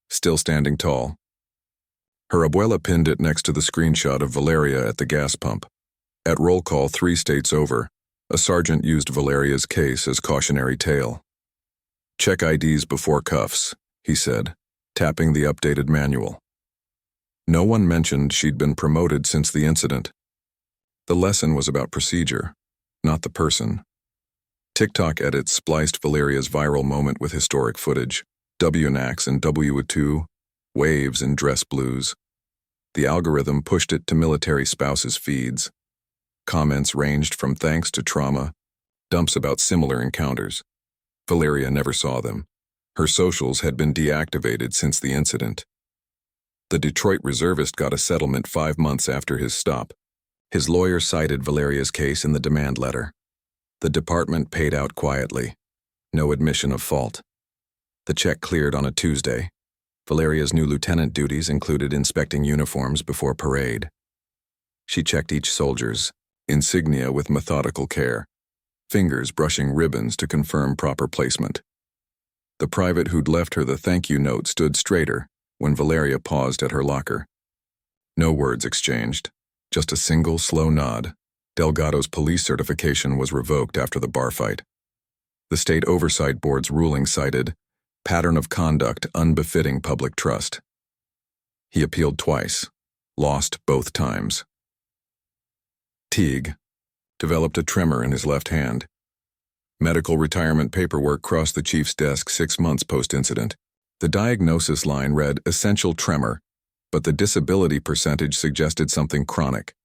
Speaker 1: "Still standing tall." Her abuela pinned it next to the screenshot of Valeria at the gas pump. At roll call 3 states over, a sergeant used Valeria's case as cautionary tale. "Check IDs before cuffs," he said, tapping the updated manual. No one mentioned she'd been promoted since the incident. The lesson was about procedure, not the person. TikTok edits spliced Valeria's viral moment with historic footage, WNAX and W2, waves and dress blues. The algorithm pushed it to military spouses' feeds. Comments ranged from thanks to trauma, dumps about similar encounters. Valeria never saw them. Her socials had been deactivated since the incident. The Detroit reservist got a settlement 5 months after his stop. His lawyer cited Valeria's case in the demand letter. The department paid out quietly. No admission of fault. The check cleared on a Tuesday. Valeria's new lieutenant duties included inspecting uniforms before parade. She checked each soldier's insignia with methodical care, fingers brushing ribbons to confirm proper placement. The private who'd left her the thank you note stood straighter when Valeria paused at her locker. No words exchanged, just a single slow nod. Delgado's police certification was revoked after the bar fight. The State Oversight Board's ruling cited pattern of conduct unbefitting public trust. He appealed twice, lost both times. Teague developed a tremor in his left hand. Medical retirement paperwork crossed the chief's desk 6 months post-incident. The diagnosis line read essential tremor, but the disability percentage suggested something chronic.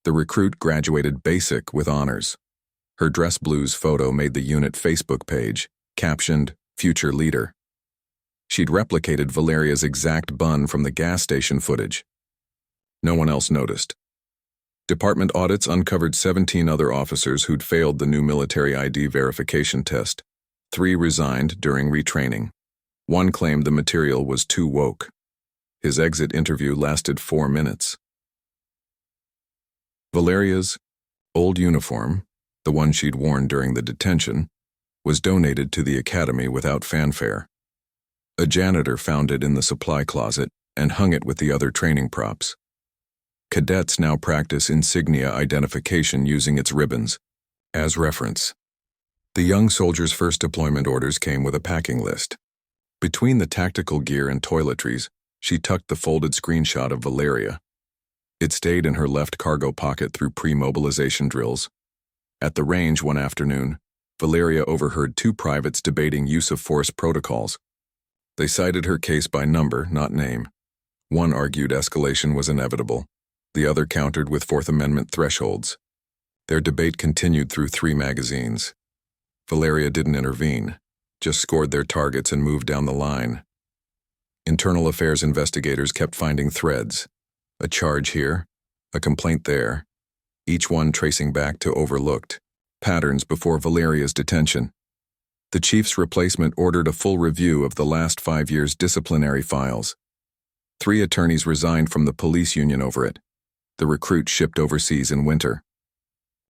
Speaker 1: The recruit graduated basic with honors. Her dress blues photo made the unit Facebook page, captioned, "Future Leader." She'd replicated Valeria's exact bun from the gas station footage. No one else noticed. Department audits uncovered 17 other officers who'd failed the new military ID verification test. 3 resigned during retraining. 1 claimed the material was too woke. His exit interview lasted 4 minutes. Valeria's old uniform, the one she'd worn during the detention, was donated to the academy without fanfare. A janitor found it in the supply closet and hung it with the other training props. Cadets now practice insignia identification using its ribbons as reference. The young soldier's first deployment orders came with a packing list. Between the tactical gear and toiletries, she tucked the folded screenshot of Valeria. It stayed in her left cargo pocket through pre-mobilization drills. At the range one afternoon, Valeria overheard 2 privates debating use of force protocols. They cited her case by number, not name. One argued escalation was inevitable. The other countered with Fourth Amendment thresholds. Their debate continued through 3 magazines. Valeria didn't intervene, just scored their targets and moved down the line. Internal affairs investigators kept finding threads. A charge here, a complaint there, each one tracing back to overlooked patterns before Valeria's detention. The chief's replacement ordered a full review of the last 5 years' disciplinary files. 3 attorneys resigned from the police union over it. The recruit shipped overseas in winter.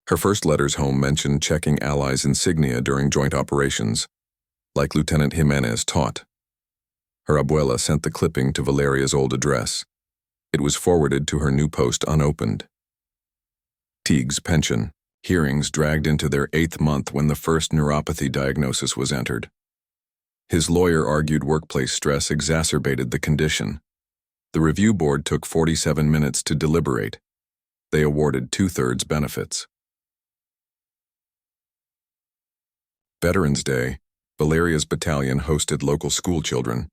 Speaker 1: Her first letters home mentioned checking allies' insignia during joint operations, like Lieutenant Jimenez taught. Her abuela sent the clipping to Valeria's old address. It was forwarded to her new post unopened. Teague's pension. Hearings dragged into their 8th month when the first neuropathy diagnosis was entered. His lawyer argued workplace stress exacerbated the condition. The review board took 47 minutes to deliberate. They awarded 2/3 benefits. Veterans Day. Valeria's battalion hosted local school children.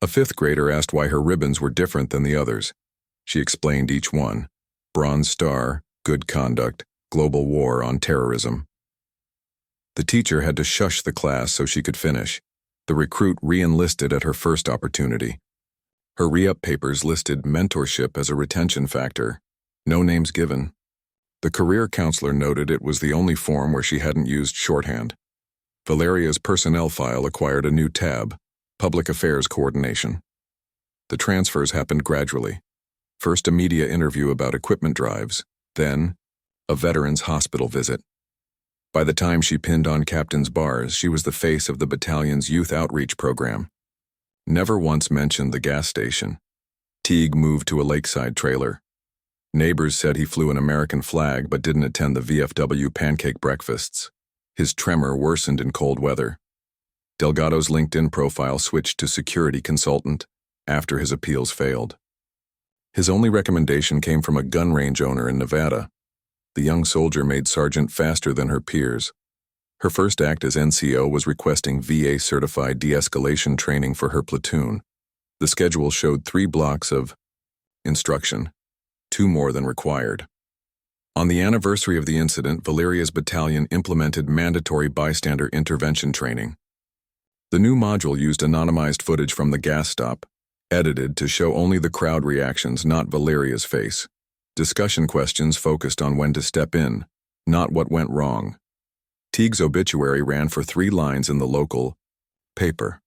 Speaker 1: A 5th grader asked why her ribbons were different than the others. She explained each one: Bronze Star, Good Conduct, Global War on Terrorism. The teacher had to shush the class so she could finish. The recruit re-enlisted at her first opportunity. Her re-up papers listed mentorship as a retention factor. No names given. The career counselor noted it was the only form where she hadn't used shorthand. Valeria's personnel file acquired a new tab: Public Affairs Coordination. The transfers happened gradually. First a media interview about equipment drives, then a veterans hospital visit. By the time she pinned on captain's bars, she was the face of the battalion's youth outreach program. Never once mentioned the gas station. Teague moved to a lakeside trailer. Neighbors said he flew an American flag but didn't attend the VFW pancake breakfasts. His tremor worsened in cold weather. Delgado's LinkedIn profile switched to security consultant after his appeals failed. His only recommendation came from a gun range owner in Nevada. The young soldier made sergeant faster than her peers. Her first act as NCO was requesting VA-certified de-escalation training for her platoon. The schedule showed 3 blocks of instruction, 2 more than required. On the anniversary of the incident, Valeria's battalion implemented mandatory bystander intervention training. The new module used anonymized footage from the gas stop, edited to show only the crowd reactions, not Valeria's face. Discussion questions focused on when to step in, not what went wrong. Teague's obituary ran for 3 lines in the local paper.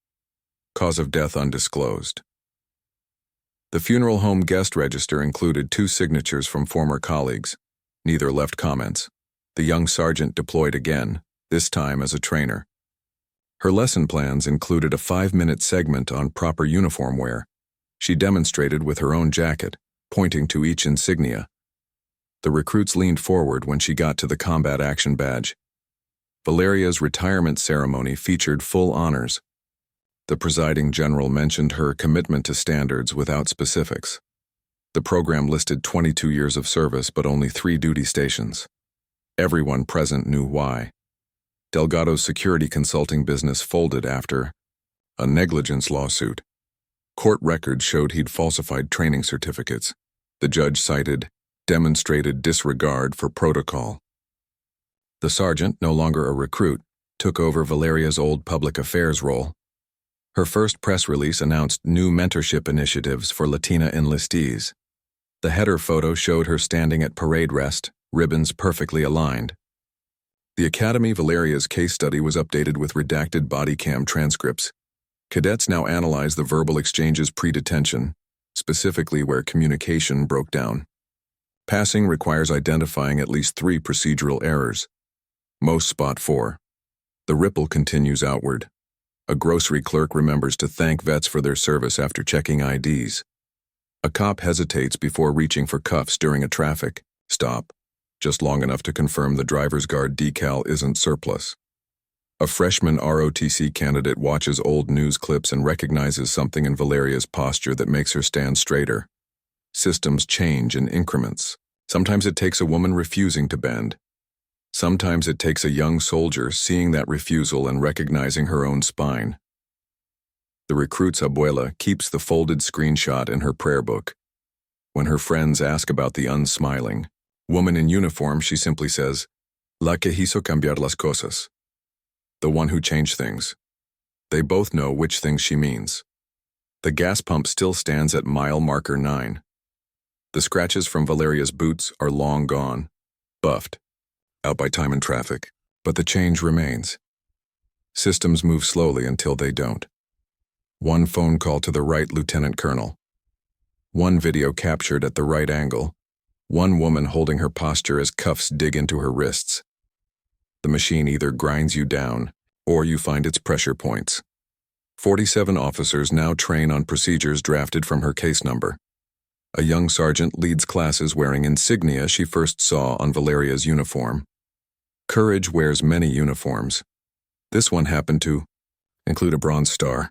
Speaker 1: Cause of death undisclosed. The funeral home guest register included 2 signatures from former colleagues. Neither left comments. The young sergeant deployed again, this time as a trainer. Her lesson plans included a 5-minute segment on proper uniform wear. She demonstrated with her own jacket, pointing to each insignia. The recruits leaned forward when she got to the combat action badge. Valeria's retirement ceremony featured full honors. The presiding general mentioned her commitment to standards without specifics. The program listed 22 years of service but only 3 duty stations. Everyone present knew why. Delgado's security consulting business folded after a negligence lawsuit. Court records showed he'd falsified training certificates. The judge cited demonstrated disregard for protocol. The sergeant, no longer a recruit, took over Valeria's old public affairs role. Her first press release announced new mentorship initiatives for Latina enlistees. The header photo showed her standing at parade rest, ribbons perfectly aligned. The Academy Valeria's case study was updated with redacted body cam transcripts. Cadets now analyze the verbal exchanges pre-detention, specifically where communication broke down. Passing requires identifying at least 3 procedural errors. Most spot 4. The ripple continues outward. A grocery clerk remembers to thank vets for their service after checking IDs. A cop hesitates before reaching for cuffs during a traffic stop, just long enough to confirm the driver's guard decal isn't surplus. A freshman ROTC candidate watches old news clips and recognizes something in Valeria's posture that makes her stand straighter. Systems change in increments. Sometimes it takes a woman refusing to bend. Sometimes it takes a young soldier seeing that refusal and recognizing her own spine. The recruit's abuela keeps the folded screenshot in her prayer book. When her friends ask about the unsmiling woman in uniform, she simply says, "La que hizo cambiar las cosas." The one who changed things. They both know which things she means. The gas pump still stands at mile marker 9. The scratches from Valeria's boots are long gone, buffed, out by time and traffic, but the change remains. Systems move slowly until they don't. One phone call to the right lieutenant colonel. One video captured at the right angle. One woman holding her posture as cuffs dig into her wrists. The machine either grinds you down, or you find its pressure points. 47 officers now train on procedures drafted from her case number. A young sergeant leads classes wearing insignia she first saw on Valeria's uniform. Courage wears many uniforms. This one happened to include a Bronze Star.